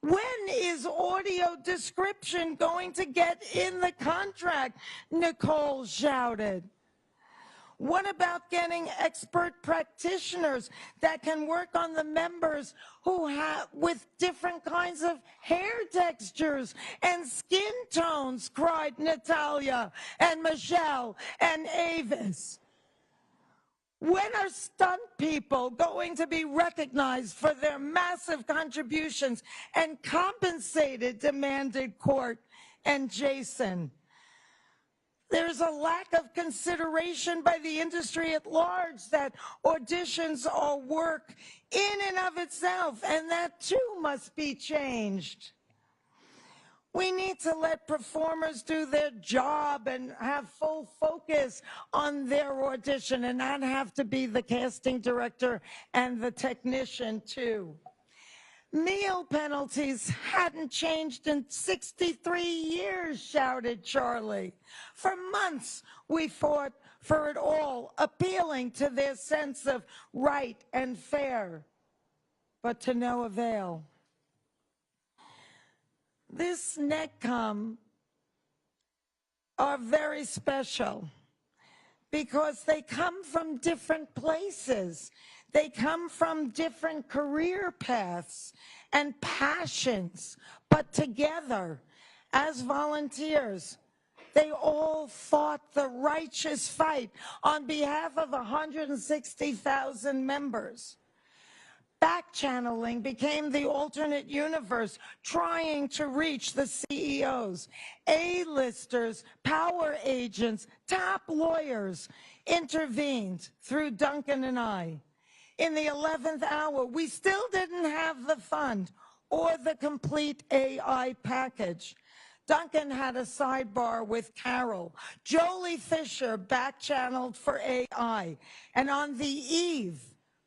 When is audio description going to get in the contract? Nicole shouted. What about getting expert practitioners that can work on the members who have with different kinds of hair textures and skin tones, cried Natalia and Michelle and Avis. When are stunt people going to be recognized for their massive contributions and compensated, demanded Court and Jason. There's a lack of consideration by the industry at large that auditions are work in and of itself, and that too must be changed. We need to let performers do their job and have full focus on their audition and not have to be the casting director and the technician too. Meal penalties hadn't changed in 63 years, shouted Charlie. For months, we fought for it all, appealing to their sense of right and fair, but to no avail. This NEDCOM are very special because they come from different places. They come from different career paths and passions, but together as volunteers, they all fought the righteous fight on behalf of 160,000 members. Back-channeling became the alternate universe, trying to reach the CEOs. A-listers, power agents, top lawyers intervened through Duncan and I. In the 11th hour, we still didn't have the fund or the complete AI package. Duncan had a sidebar with Carol. Jolie Fisher back-channeled for AI. And on the eve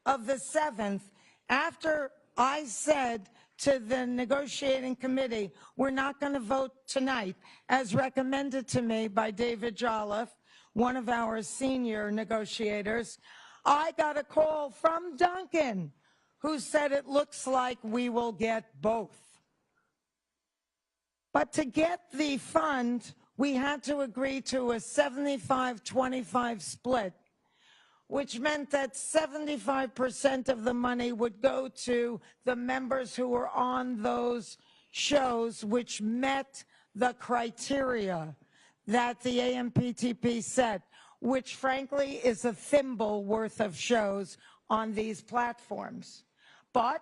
of the 7th, after I said to the negotiating committee, we're not going to vote tonight, as recommended to me by David Jolliffe, one of our senior negotiators, I got a call from Duncan, who said it looks like we will get both. But to get the fund, we had to agree to a 75-25 split, which meant that 75% of the money would go to the members who were on those shows which met the criteria that the AMPTP set, which frankly is a thimble worth of shows on these platforms. But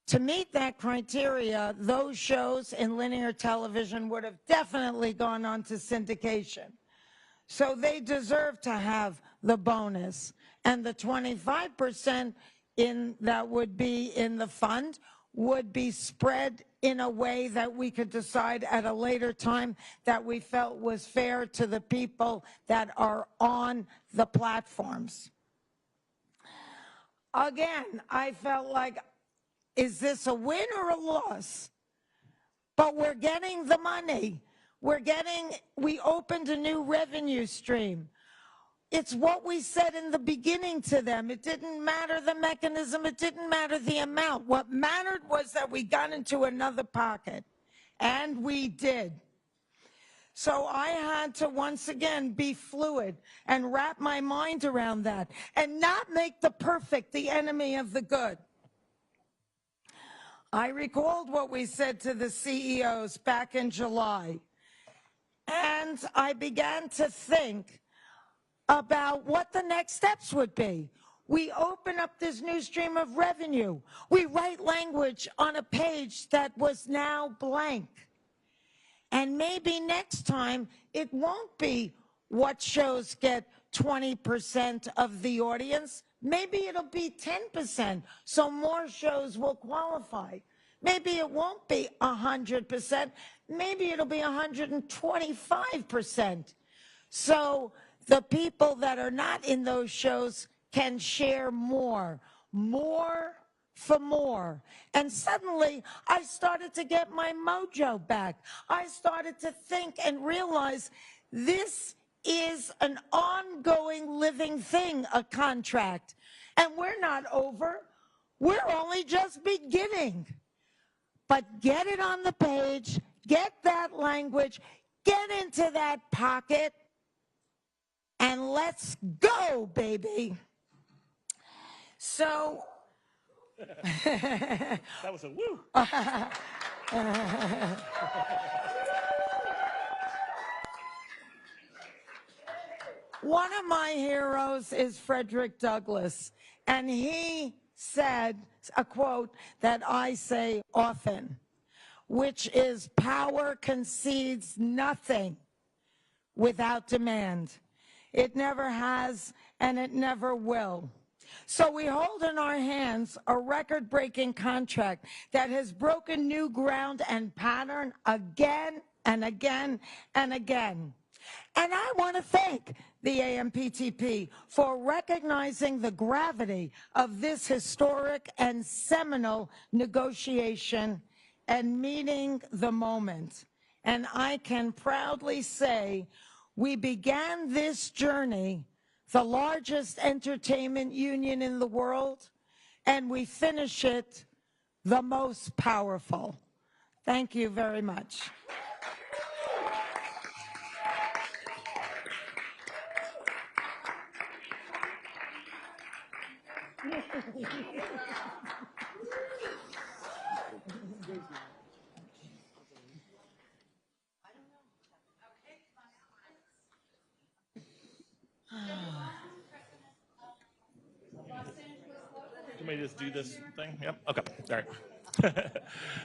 To meet that criteria, those shows in linear television would have definitely gone on to syndication. So they deserve to have the bonus. And the 25% that would be in the fund would be spread in a way that we could decide at a later time that we felt was fair to the people that are on the platforms. Again, I felt like, is this a win or a loss? But we're getting the money. We opened a new revenue stream. It's what we said in the beginning to them. It didn't matter the mechanism. It didn't matter the amount. What mattered was that we got into another pocket, and we did. So I had to once again be fluid and wrap my mind around that and not make the perfect the enemy of the good. I recalled what we said to the CEOs back in July, and I began to think about what the next steps would be. We open up this new stream of revenue. We write language on a page that was now blank. And maybe next time it won't be what shows get 20% of the audience. Maybe it'll be 10%, so more shows will qualify. Maybe it won't be 100%. Maybe it'll be 125%. So the people that are not in those shows can share more for more. And suddenly I started to get my mojo back. I started to think and realize this is an ongoing living thing, a contract. And we're not over. We're only just beginning. But get it on the page, get that language, get into that pocket, and let's go, baby. So That was a woo. One of my heroes is Frederick Douglass, and he said a quote that I say often, which is, power concedes nothing without demand. It never has, and it never will. So we hold in our hands a record-breaking contract that has broken new ground and pattern again and again and again. And I want to thank the AMPTP for recognizing the gravity of this historic and seminal negotiation and meeting the moment. And I can proudly say we began this journey, the largest entertainment union in the world, and we finish it the most powerful. Thank you very much. Can we just do this thing? Yep. Okay. All right.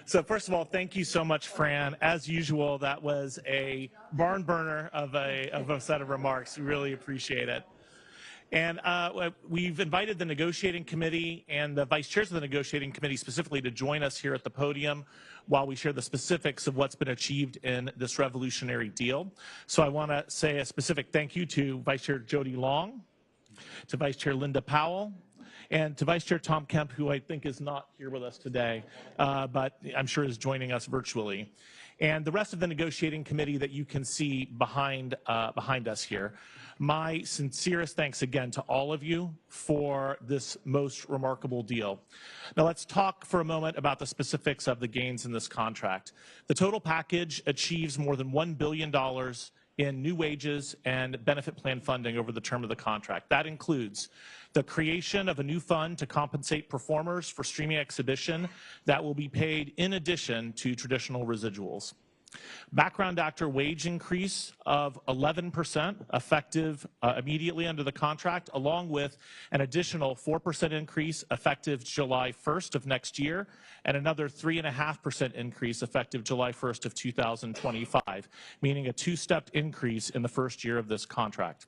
So first of all, thank you so much, Fran. As usual, that was a barn burner of a set of remarks. We really appreciate it. And we've invited the negotiating committee and the vice chairs of the negotiating committee specifically to join us here at the podium while we share the specifics of what's been achieved in this revolutionary deal. So I want to say a specific thank you to Vice Chair Jody Long, to Vice Chair Linda Powell, and to Vice Chair Tom Kemp, who I think is not here with us today, but I'm sure is joining us virtually. And the rest of the negotiating committee that you can see behind us here. My sincerest thanks again to all of you for this most remarkable deal. Now let's talk for a moment about the specifics of the gains in this contract. The total package achieves more than $1 billion in new wages and benefit plan funding over the term of the contract. That includes the creation of a new fund to compensate performers for streaming exhibition that will be paid in addition to traditional residuals. Background actor wage increase of 11% effective immediately under the contract, along with an additional 4% increase effective July 1st of next year, and another 3.5% increase effective July 1st of 2025, meaning a two-step increase in the first year of this contract.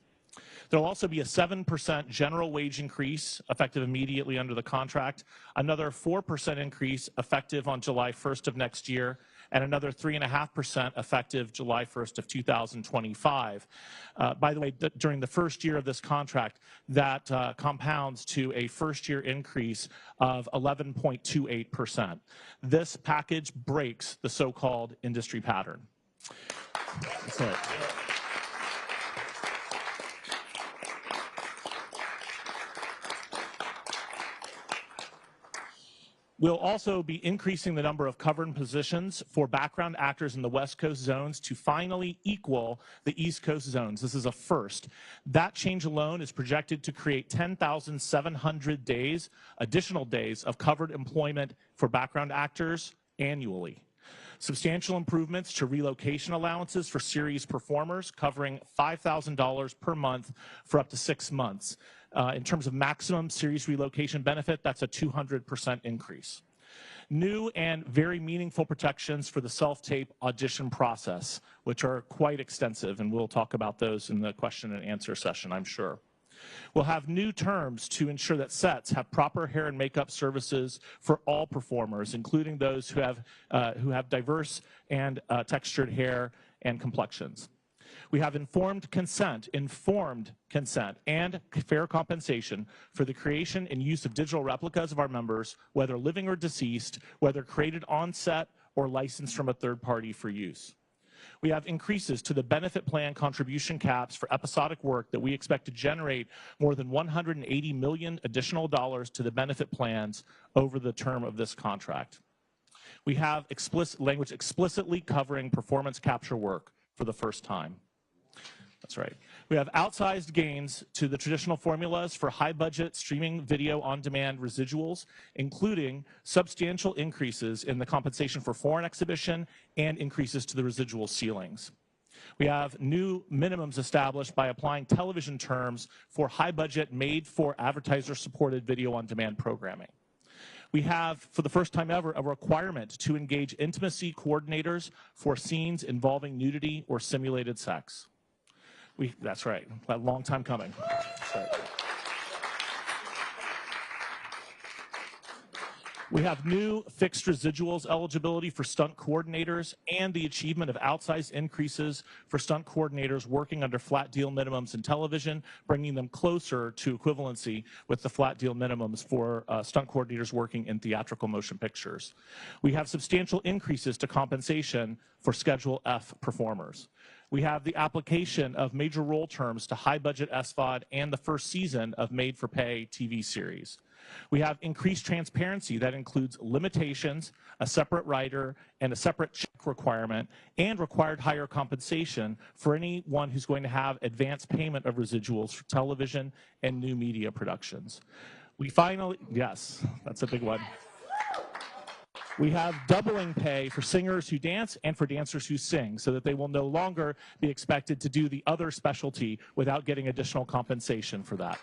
There will also be a 7% general wage increase effective immediately under the contract, another 4% increase effective on July 1st of next year, and another 3.5% effective July 1st of 2025. By the way, during the first year of this contract, that compounds to a first-year increase of 11.28%. This package breaks the so-called industry pattern. That's it. We'll also be increasing the number of covered positions for background actors in the West Coast zones to finally equal the East Coast zones. This is a first. That change alone is projected to create 10,700 days, additional days of covered employment for background actors annually. Substantial improvements to relocation allowances for series performers, covering $5,000 per month for up to 6 months. In terms of maximum series relocation benefit, that's a 200% increase. New and very meaningful protections for the self-tape audition process, which are quite extensive, and we'll talk about those in the question and answer session, I'm sure. We'll have new terms to ensure that sets have proper hair and makeup services for all performers, including those who have diverse and textured hair and complexions. We have informed consent, and fair compensation for the creation and use of digital replicas of our members, whether living or deceased, whether created on set or licensed from a third party for use. We have increases to the benefit plan contribution caps for episodic work that we expect to generate more than $180 million additional dollars to the benefit plans over the term of this contract. We have language explicitly covering performance capture work for the first time. That's right. We have outsized gains to the traditional formulas for high-budget streaming video on-demand residuals, including substantial increases in the compensation for foreign exhibition and increases to the residual ceilings. We have new minimums established by applying television terms for high-budget, made-for-advertiser-supported video on-demand programming. We have, for the first time ever, a requirement to engage intimacy coordinators for scenes involving nudity or simulated sex. That's right, a long time coming. Right. We have new fixed residuals eligibility for stunt coordinators and the achievement of outsized increases for stunt coordinators working under flat deal minimums in television, bringing them closer to equivalency with the flat deal minimums for stunt coordinators working in theatrical motion pictures. We have substantial increases to compensation for Schedule F performers. We have the application of major role terms to high-budget SVOD and the first season of made-for-pay TV series. We have increased transparency that includes limitations, a separate writer, and a separate check requirement, and required higher compensation for anyone who's going to have advance payment of residuals for television and new media productions. We finally, yes, that's a big one. We have doubling pay for singers who dance and for dancers who sing, so that they will no longer be expected to do the other specialty without getting additional compensation for that.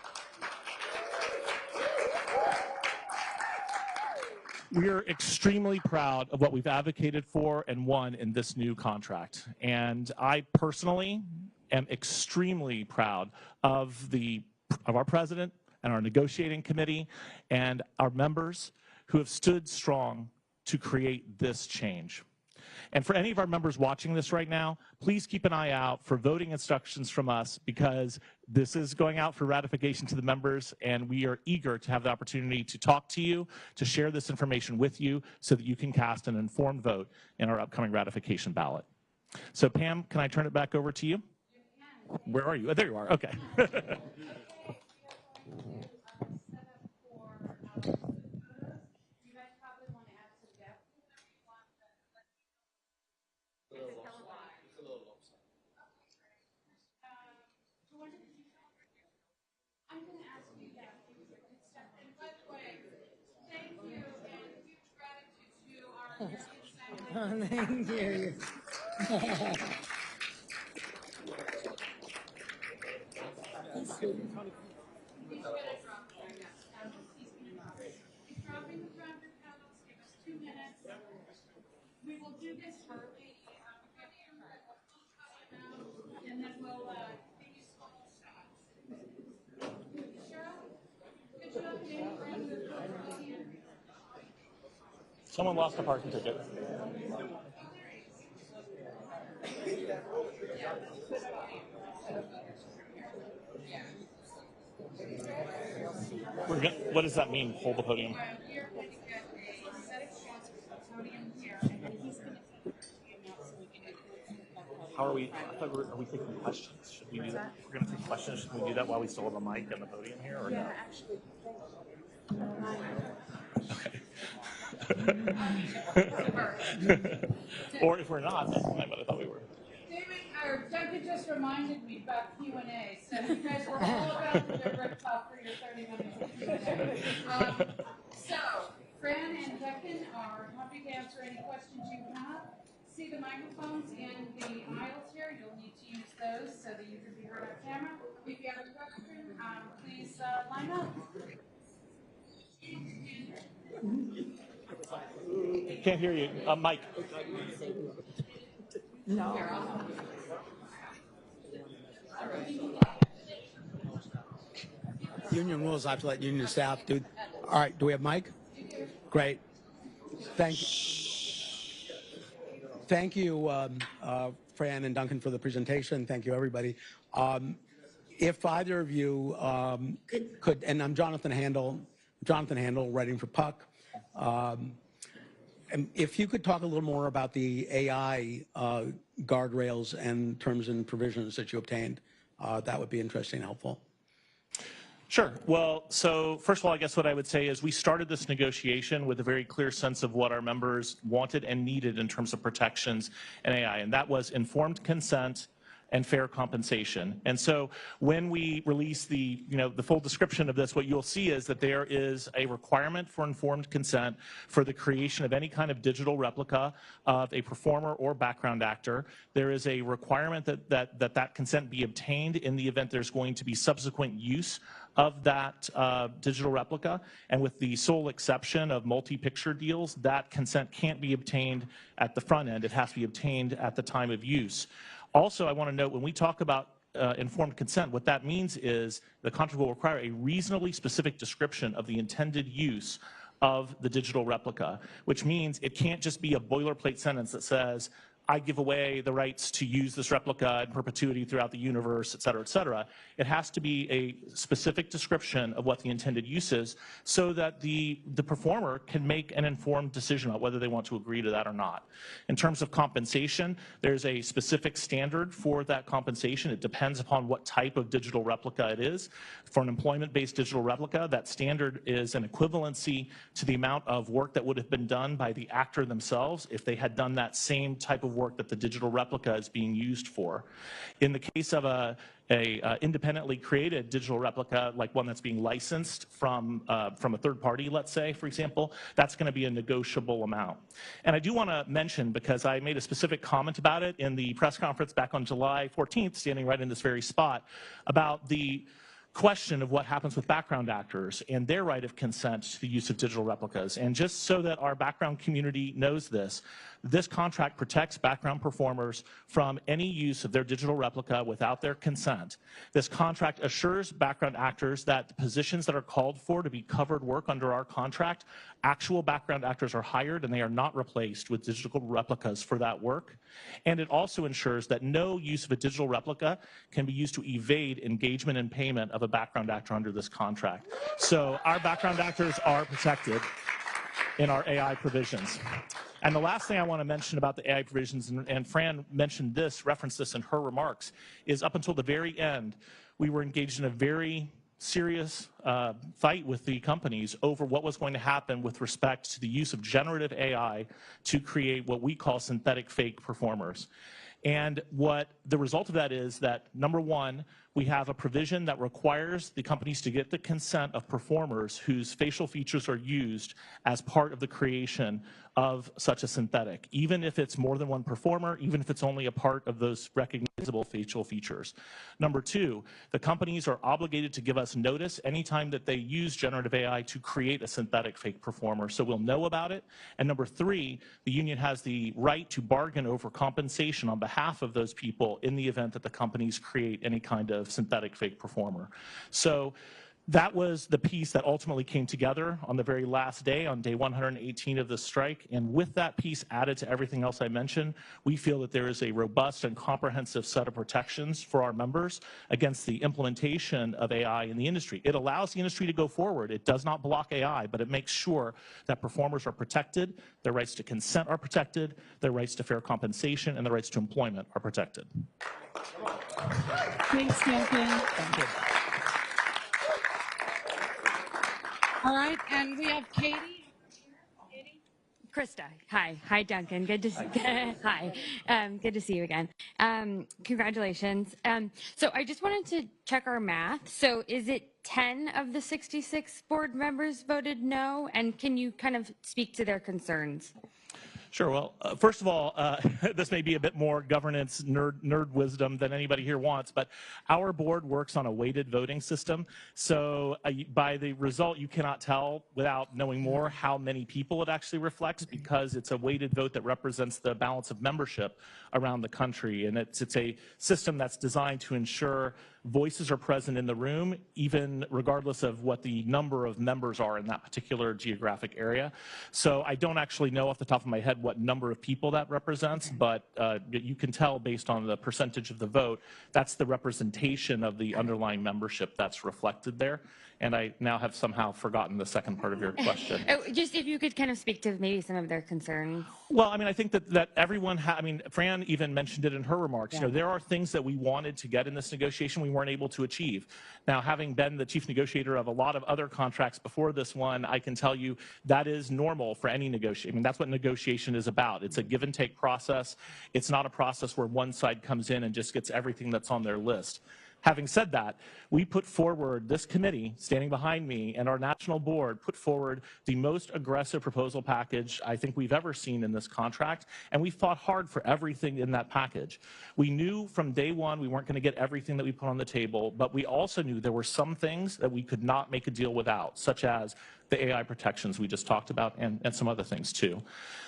We are extremely proud of what we've advocated for and won in this new contract. And I personally am extremely proud of our president and our negotiating committee and our members who have stood strong to create this change. And for any of our members watching this right now, please keep an eye out for voting instructions from us, because this is going out for ratification to the members, and we are eager to have the opportunity to talk to you, to share this information with you so that you can cast an informed vote in our upcoming ratification ballot. So Pam, can I turn it back over to you? You can. Where are you? Oh, there you are. Okay. Thank you. We will do this early, and then we'll give you small shots. Good job, Danny. Someone lost a parking ticket. What does that mean, hold the podium? We are going to get a set of shots with the podium here, and then he's going to take the podium out so we can record. How are we? I thought are we taking questions? Should we do that? If we're going to take questions. Should we do that while we still have a mic and the podium here, or no? Actually. Or if we're not, that's fine, but I thought we were. Duncan just reminded me about Q&A, so you guys were all about to get ripped off for your 30 minutes. So, Fran and Duncan are happy to answer any questions you have. See the microphones in the aisles here. You'll need to use those so that you can be heard on camera. If you have a question, please line up. Can't hear you. Mike. Union rules, I have to let union staff do. All right, do we have Mike? Great. Thank you. Thank you, Fran and Duncan, for the presentation. Thank you, everybody. If either of you could, and I'm Jonathan Handel, writing for Puck. And if you could talk a little more about the AI guardrails and terms and provisions that you obtained, that would be interesting and helpful. Sure. Well, so first of all, I guess what I would say is we started this negotiation with a very clear sense of what our members wanted and needed in terms of protections and AI, and that was informed consent and fair compensation. And so when we release the full description of this, what you'll see is that there is a requirement for informed consent for the creation of any kind of digital replica of a performer or background actor. There is a requirement that consent be obtained in the event there's going to be subsequent use of that digital replica, and with the sole exception of multi-picture deals, that consent can't be obtained at the front end. It has to be obtained at the time of use. Also, I want to note, when we talk about informed consent, what that means is the contract will require a reasonably specific description of the intended use of the digital replica, which means it can't just be a boilerplate sentence that says, I give away the rights to use this replica in perpetuity throughout the universe, et cetera, et cetera. It has to be a specific description of what the intended use is so that the performer can make an informed decision about whether they want to agree to that or not. In terms of compensation, there's a specific standard for that compensation. It depends upon what type of digital replica it is. For an employment-based digital replica, that standard is an equivalency to the amount of work that would have been done by the actor themselves if they had done that same type of work that the digital replica is being used for. In the case of a independently created digital replica, like one that's being licensed from a third party, let's say, for example, that's going to be a negotiable amount. And I do want to mention, because I made a specific comment about it in the press conference back on July 14th, standing right in this very spot, about the question of what happens with background actors and their right of consent to the use of digital replicas. And just so that our background community knows this contract protects background performers from any use of their digital replica without their consent. This contract assures background actors that the positions that are called for to be covered work under our contract, actual background actors are hired and they are not replaced with digital replicas for that work. And it also ensures that no use of a digital replica can be used to evade engagement and payment of a background actor under this contract. So our background actors are protected in our AI provisions. And the last thing I want to mention about the AI provisions, and Fran referenced this in her remarks, is up until the very end, we were engaged in a very serious fight with the companies over what was going to happen with respect to the use of generative AI to create what we call synthetic fake performers. And what the result of that is that, number one, we have a provision that requires the companies to get the consent of performers whose facial features are used as part of the creation of such a synthetic, even if it's more than one performer, even if it's only a part of those recognizable facial features. Number two, the companies are obligated to give us notice anytime that they use generative AI to create a synthetic fake performer, so we'll know about it. And number three, the union has the right to bargain over compensation on behalf of those people in the event that the companies create any kind of synthetic fake performer. So that was the piece that ultimately came together on the very last day, on day 118 of the strike. And with that piece added to everything else I mentioned, we feel that there is a robust and comprehensive set of protections for our members against the implementation of AI in the industry. It allows the industry to go forward. It does not block AI, but it makes sure that performers are protected, their rights to consent are protected, their rights to fair compensation, and their rights to employment are protected. Thanks, Duncan. Thank you. All right, and we have Katie. Krista, hi. Hi, Duncan. Good to see Hi. Good to see you again. Congratulations. So I just wanted to check our math. So is it 10 of the 66 board members voted no? And can you kind of speak to their concerns? Sure. Well, first of all, this may be a bit more governance nerd wisdom than anybody here wants, but our board works on a weighted voting system. So by the result, you cannot tell without knowing more how many people it actually reflects, because it's a weighted vote that represents the balance of membership around the country. And it's a system that's designed to ensure voices are present in the room, even regardless of what the number of members are in that particular geographic area. So I don't actually know off the top of my head what number of people that represents, but you can tell based on the percentage of the vote, that's the representation of the underlying membership that's reflected there. And I now have somehow forgotten the second part of your question. Just if you could kind of speak to maybe some of their concerns. Well, I mean, I think that everyone, I mean, Fran even mentioned it in her remarks. Yeah. You know, there are things that we wanted to get in this negotiation we weren't able to achieve. Now, having been the chief negotiator of a lot of other contracts before this one, I can tell you that is normal for any negotiation. I mean, that's what negotiation is about. It's a give and take process. It's not a process where one side comes in and just gets everything that's on their list. Having said that, we put forward, this committee standing behind me and our national board put forward the most aggressive proposal package I think we've ever seen in this contract, and we fought hard for everything in that package. We knew from day one we weren't going to get everything that we put on the table, but we also knew there were some things that we could not make a deal without, such as the AI protections we just talked about, and some other things too.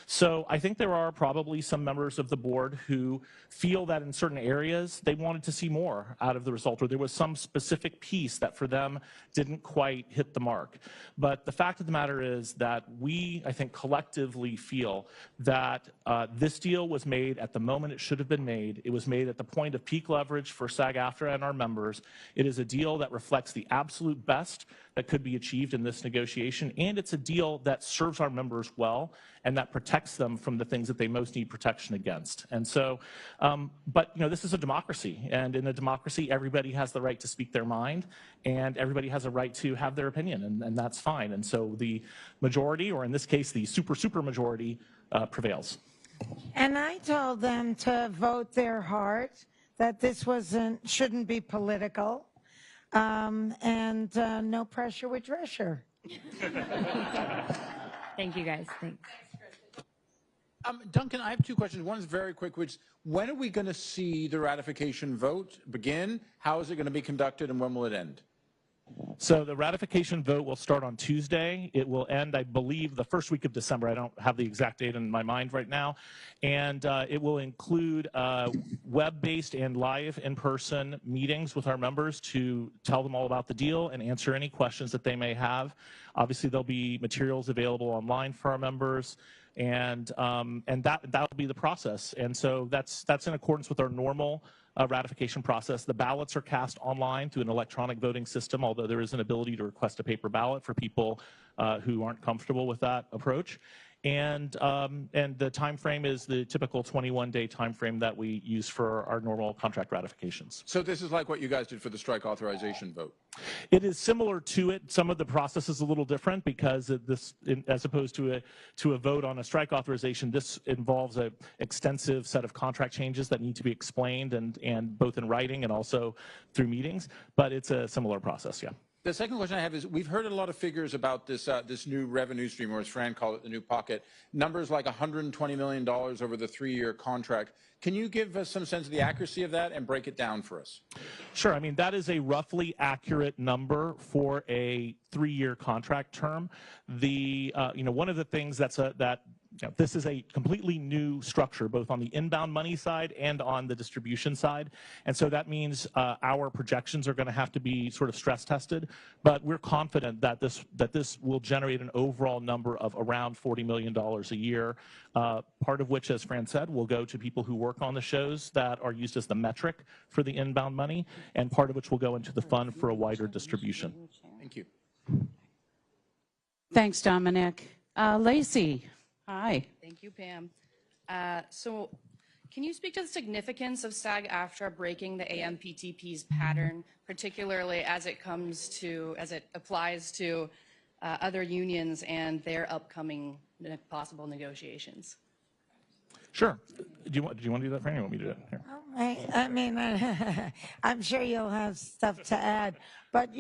So I think there are probably some members of the board who feel that in certain areas they wanted to see more out of the result, or there was some specific piece that for them didn't quite hit the mark. But the fact of the matter is that we, I think, collectively feel that this deal was made at the moment it should have been made. It was made at the point of peak leverage for SAG-AFTRA and our members. It is a deal that reflects the absolute best that could be achieved in this negotiation, and it's a deal that serves our members well and that protects them from the things that they most need protection against. And so, but you know, this is a democracy, and in a democracy, everybody has the right to speak their mind, and everybody has a right to have their opinion, and that's fine. And so the majority, or in this case, the super majority, prevails. And I told them to vote their heart, that this shouldn't be political. And no pressure with Drescher. Thank you, guys. Thanks. Duncan, I have two questions. One is very quick, which when are we going to see the ratification vote begin? How is it going to be conducted, and when will it end? So the ratification vote will start on Tuesday. It will end, I believe, the first week of December. I don't have the exact date in my mind right now. And it will include web-based and live in-person meetings with our members to tell them all about the deal and answer any questions that they may have. Obviously, there'll be materials available online for our members. And that'll be the process. And so that's in accordance with our normal ratification process. The ballots are cast online through an electronic voting system, although there is an ability to request a paper ballot for people who aren't comfortable with that approach. and the time frame is the typical 21-day time frame that we use for our normal contract ratifications. So this is like what you guys did for the strike authorization vote? It is similar to it. Some of the process is a little different because as opposed to a vote on a strike authorization, this involves an extensive set of contract changes that need to be explained and both in writing and also through meetings. But it's a similar process, yeah. The second question I have is, we've heard a lot of figures about this this new revenue stream, or as Fran called it, the new pocket. Numbers like $120 million over the 3-year contract. Can you give us some sense of the accuracy of that and break it down for us? Sure. I mean, that is a roughly accurate number for a 3-year contract term. One of the things this is a completely new structure, both on the inbound money side and on the distribution side. And so that means our projections are going to have to be sort of stress tested. But we're confident that this will generate an overall number of around $40 million a year, part of which, as Fran said, will go to people who work on the shows that are used as the metric for the inbound money, and part of which will go into the fund for a wider distribution. Thank you. Thanks, Dominic. Lacey. Hi. Thank you, Pam. So can you speak to the significance of SAG-AFTRA breaking the AMPTP's pattern, particularly as it applies to other unions and their upcoming possible negotiations? Sure. Do you want to do that, Fran? Or you want me to do it? Here. I mean, I'm sure you'll have stuff to add, but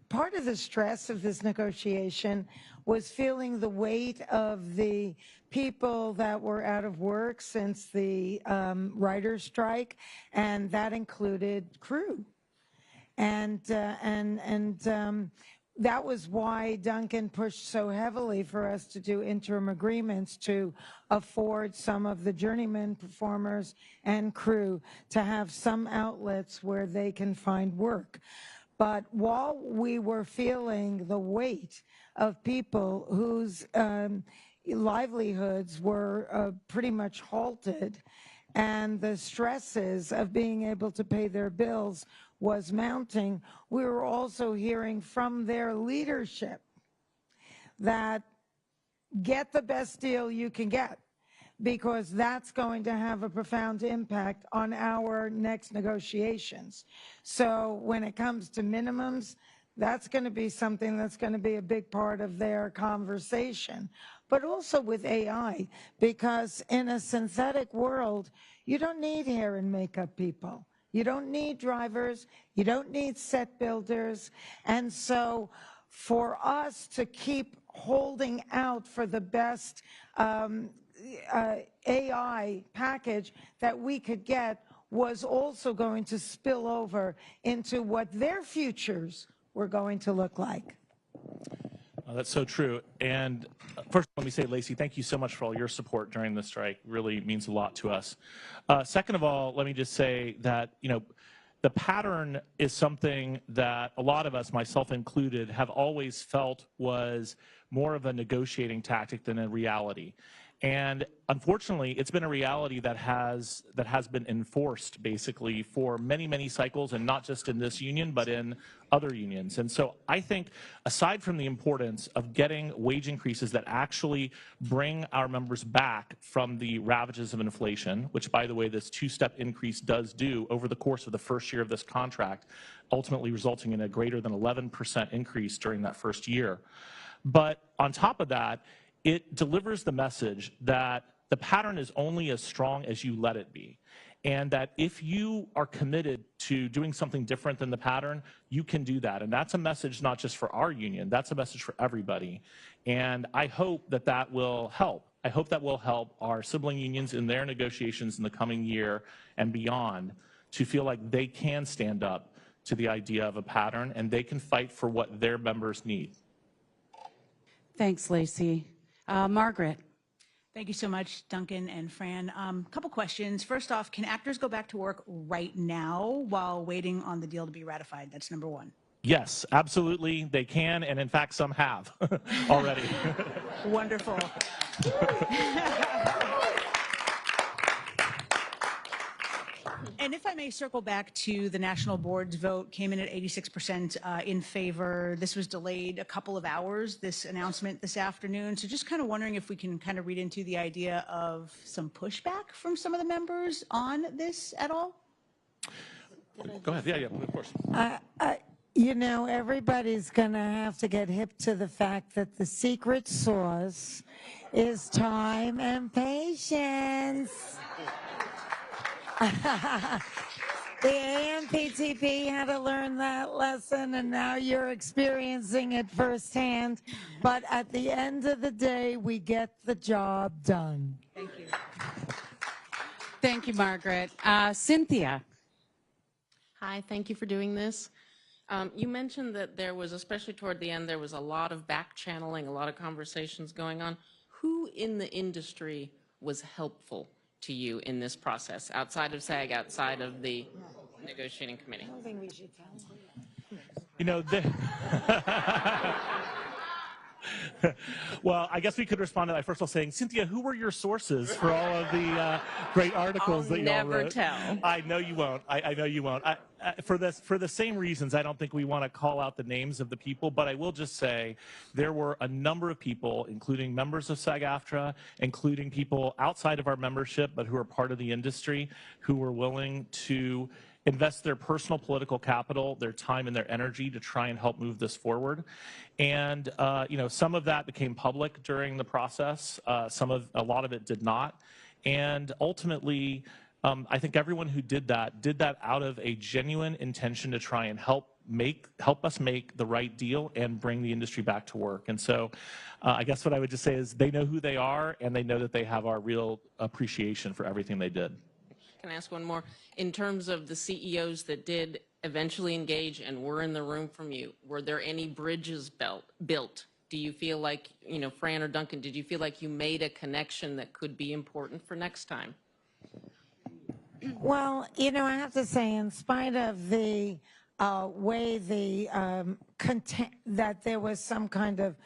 part of the stress of this negotiation was feeling the weight of the people that were out of work since the writer's strike, and that included crew. And that was why Duncan pushed so heavily for us to do interim agreements to afford some of the journeyman performers and crew to have some outlets where they can find work. But while we were feeling the weight of people whose livelihoods were pretty much halted, and the stresses of being able to pay their bills was mounting, we were also hearing from their leadership that get the best deal you can get, because that's going to have a profound impact on our next negotiations. So when it comes to minimums, that's going to be something that's going to be a big part of their conversation. But also with AI, because in a synthetic world, you don't need hair and makeup people. You don't need drivers. You don't need set builders. And so for us to keep holding out for the best AI package that we could get was also going to spill over into what their futures were going to look like. That's so true. And first, let me say, Lacey, thank you so much for all your support during the strike. Really means a lot to us. Second of all, let me just say that, the pattern is something that a lot of us, myself included, have always felt was more of a negotiating tactic than a reality. And unfortunately, it's been a reality that has been enforced basically for many, many cycles, and not just in this union, but in other unions. And so I think, aside from the importance of getting wage increases that actually bring our members back from the ravages of inflation, which, by the way, this 2-step increase does do over the course of the first year of this contract, ultimately resulting in a greater than 11% increase during that first year. But on top of that, it delivers the message that the pattern is only as strong as you let it be, and that if you are committed to doing something different than the pattern, you can do that. And that's a message not just for our union, that's a message for everybody. And I hope that that will help. I hope that will help our sibling unions in their negotiations in the coming year and beyond to feel like they can stand up to the idea of a pattern and they can fight for what their members need. Thanks, Lacey. Margaret. Thank you so much, Duncan and Fran. Couple questions. First off, can actors go back to work right now while waiting on the deal to be ratified? That's number one. Yes, absolutely, they can, and in fact, some have already. Wonderful. And if I may circle back to the national board's vote, came in at 86% in favor. This was delayed a couple of hours, this announcement this afternoon. So just kind of wondering if we can kind of read into the idea of some pushback from some of the members on this at all? Go ahead. Yeah, of course. You know, everybody's going to have to get hip to the fact that the secret sauce is time and patience. The AMPTP had to learn that lesson, and now you're experiencing it firsthand. But at the end of the day, we get the job done. Thank you. Thank you, Margaret. Cynthia. Hi, thank you for doing this. You mentioned that there was, especially toward the end, there was a lot of back channeling, a lot of conversations going on. Who in the industry was helpful to you in this process, outside of SAG, outside of the negotiating committee? I don't think we should tell them. You know, well, I guess we could respond to that first of all saying, Cynthia, who were your sources for all of the great articles that y'all wrote? Never tell. I know you won't. I know you won't. For the same reasons, I don't think we want to call out the names of the people, but I will just say there were a number of people, including members of SAG-AFTRA, including people outside of our membership, but who are part of the industry, who were willing to invest their personal political capital, their time and their energy to try and help move this forward. And you know, some of that became public during the process. A lot of it did not. And ultimately, I think everyone who did that out of a genuine intention to try and help us make the right deal and bring the industry back to work. And so I guess what I would just say is they know who they are, and they know that they have our real appreciation for everything they did. Can I ask one more? In terms of the CEOs that did eventually engage and were in the room from you, were there any bridges built? Do you feel like, you know, Fran or Duncan, did you feel like you made a connection that could be important for next time? Well, you know, I have to say, in spite of the way that there was some kind of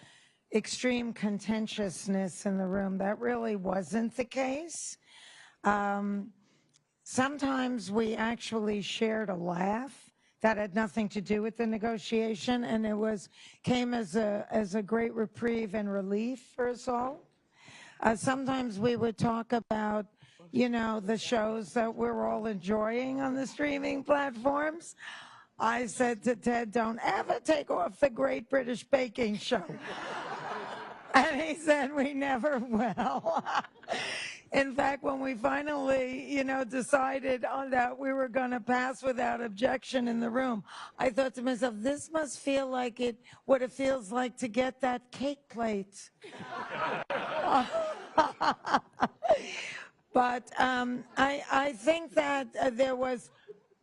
extreme contentiousness in the room, that really wasn't the case. Sometimes we actually shared a laugh that had nothing to do with the negotiation, and it came as a great reprieve and relief for us all. Sometimes we would talk about, you know, the shows that we're all enjoying on the streaming platforms. I said to Ted, don't ever take off the Great British Baking Show. And he said, we never will. In fact, when we finally, you know, decided on that we were going to pass without objection in the room, I thought to myself, this must feel like what it feels like to get that cake plate. But I think that there was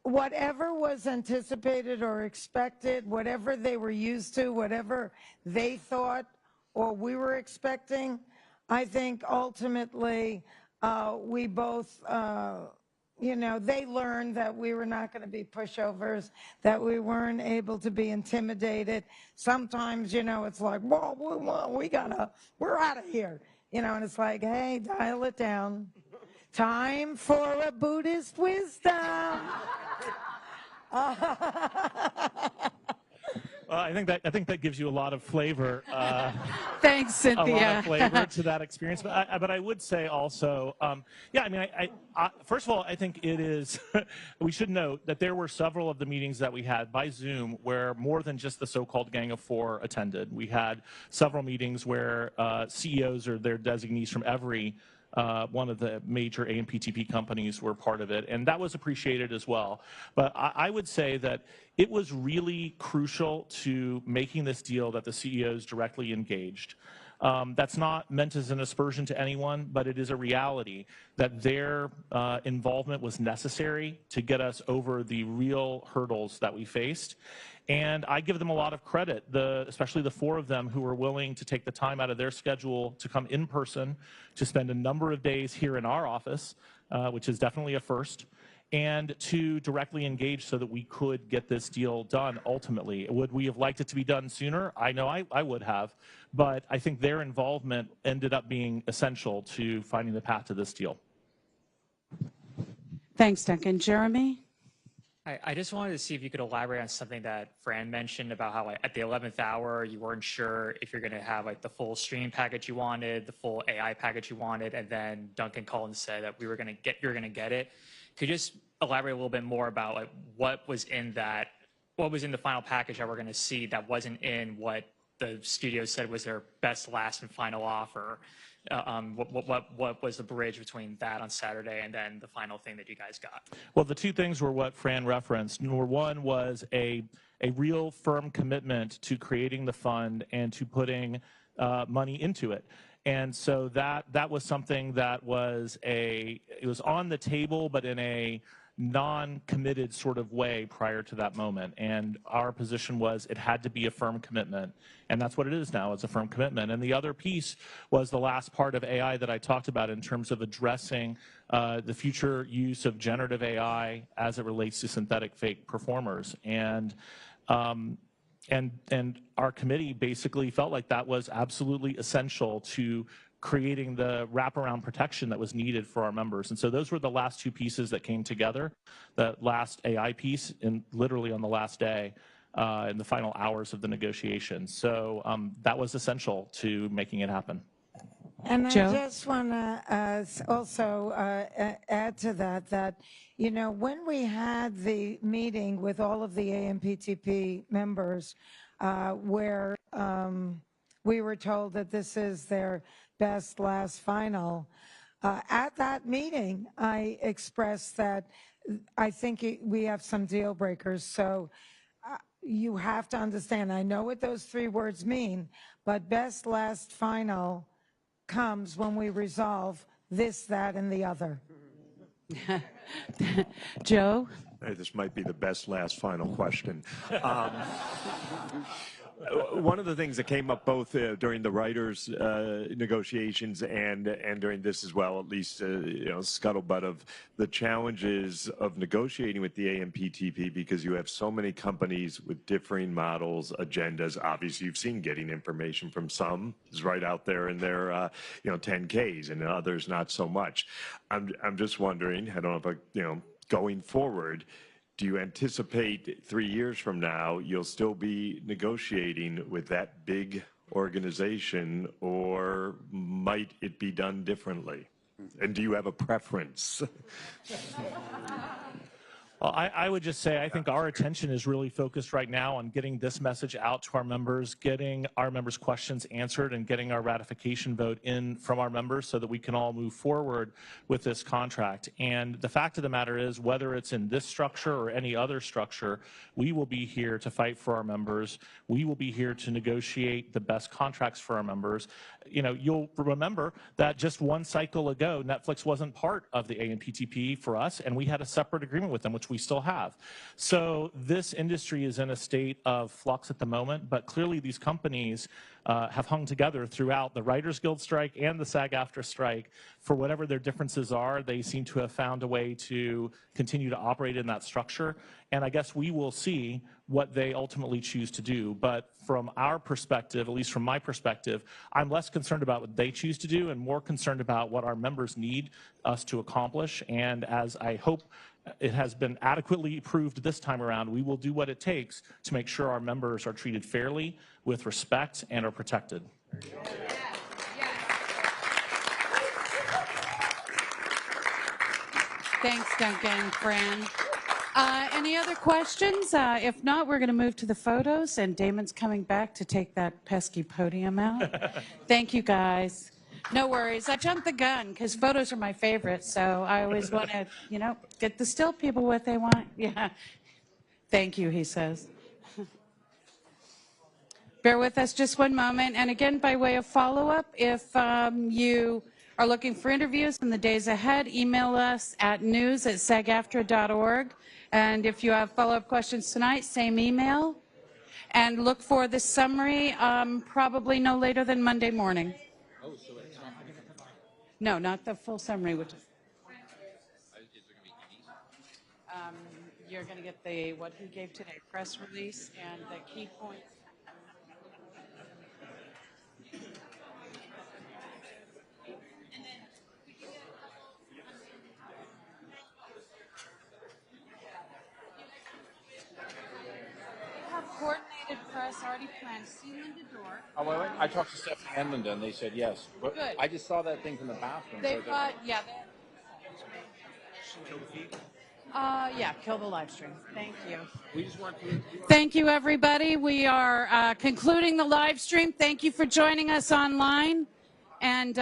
whatever was anticipated or expected, whatever they were used to, whatever they thought or we were expecting, I think ultimately we both, you know, they learned that we were not going to be pushovers, that we weren't able to be intimidated. Sometimes, you know, it's like, well, we're out of here. You know, and it's like, hey, dial it down. Time for a Buddhist wisdom. Well, I think that gives you a lot of flavor. Thanks, Cynthia. A lot of flavor to that experience. But I would say also, yeah, I mean, first of all, I think it is, we should note that there were several of the meetings that we had by Zoom where more than just the so-called Gang of Four attended. We had several meetings where CEOs or their designees from every one of the major AMPTP companies were part of it, and that was appreciated as well. But I would say that it was really crucial to making this deal that the CEOs directly engaged. That's not meant as an aspersion to anyone, but it is a reality that their involvement was necessary to get us over the real hurdles that we faced. And I give them a lot of credit, especially the four of them who were willing to take the time out of their schedule to come in person, to spend a number of days here in our office, which is definitely a first, and to directly engage so that we could get this deal done ultimately. Would we have liked it to be done sooner? I know I would have, but I think their involvement ended up being essential to finding the path to this deal. Thanks, Duncan. Jeremy? I just wanted to see if you could elaborate on something that Fran mentioned about how, like, at the 11th hour, you weren't sure if you're going to have like the full stream package you wanted, the full AI package you wanted, and then Duncan called and said that you're going to get it. Could you just elaborate a little bit more about like what was in the final package that we're going to see that wasn't in what the studio said was their best, last, and final offer? What was the bridge between that on Saturday and then the final thing that you guys got? Well, the two things were what Fran referenced. Number one was a real firm commitment to creating the fund and to putting money into it. And so that was something that it was on the table, but in a non-committed sort of way prior to that moment. And our position was it had to be a firm commitment. And that's what it is now. It's a firm commitment. And the other piece was the last part of AI that I talked about in terms of addressing the future use of generative AI as it relates to synthetic fake performers. And our committee basically felt like that was absolutely essential to creating the wraparound protection that was needed for our members. And so those were the last two pieces that came together, the last AI piece, and literally on the last day, in the final hours of the negotiation. So that was essential to making it happen. And Joe? I just want to also add to that, you know, when we had the meeting with all of the AMPTP members where we were told that this is their best, last, final, at that meeting, I expressed that I think we have some deal breakers. So you have to understand, I know what those three words mean, but best, last, final comes when we resolve this, that, and the other. Joe? Hey, this might be the best last final question. One of the things that came up both during the writers' negotiations and during this as well, at least you know, scuttlebutt of the challenges of negotiating with the AMPTP, because you have so many companies with differing models, agendas. Obviously, you've seen getting information from some is right out there in their 10Ks, and others not so much. I'm just wondering. I don't know if going forward, do you anticipate 3 years from now you'll still be negotiating with that big organization, or might it be done differently? And do you have a preference? Well, I would just say I think our attention is really focused right now on getting this message out to our members, getting our members' questions answered, and getting our ratification vote in from our members so that we can all move forward with this contract. And the fact of the matter is, whether it's in this structure or any other structure, we will be here to fight for our members. We will be here to negotiate the best contracts for our members. You know, you'll remember that just one cycle ago, Netflix wasn't part of the AMPTP for us, and we had a separate agreement with them, which we still have. So this industry is in a state of flux at the moment, but clearly these companies have hung together throughout the Writers Guild strike and the SAG-AFTRA strike. For whatever their differences are, they seem to have found a way to continue to operate in that structure. And I guess we will see what they ultimately choose to do. But from our perspective, at least from my perspective, I'm less concerned about what they choose to do and more concerned about what our members need us to accomplish. And as I hope it has been adequately proved this time around, we will do what it takes to make sure our members are treated fairly, with respect, and are protected. Thanks, Duncan, Fran. Any other questions? If not, we're going to move to the photos, and Damon's coming back to take that pesky podium out. Thank you, guys. No worries. I jumped the gun because photos are my favorite, so I always want to, get the still people what they want. Yeah. Thank you, he says. Bear with us just one moment. And again, by way of follow-up, if you are looking for interviews in the days ahead, email us at news@sagaftra.org. And if you have follow-up questions tonight, same email. And look for the summary probably no later than Monday morning. Oh, so it's not. No, not the full summary, which is. You're going to get what he gave today, press release and the key points. and see Linda Dorr. Oh, wait. I talked to Stephanie and Linda, and they said yes. But Good. I just saw that thing from the bathroom. They've got, yeah. Yeah, kill the live stream. Thank you. We just want to. Thank you, everybody. We are concluding the live stream. Thank you for joining us online. And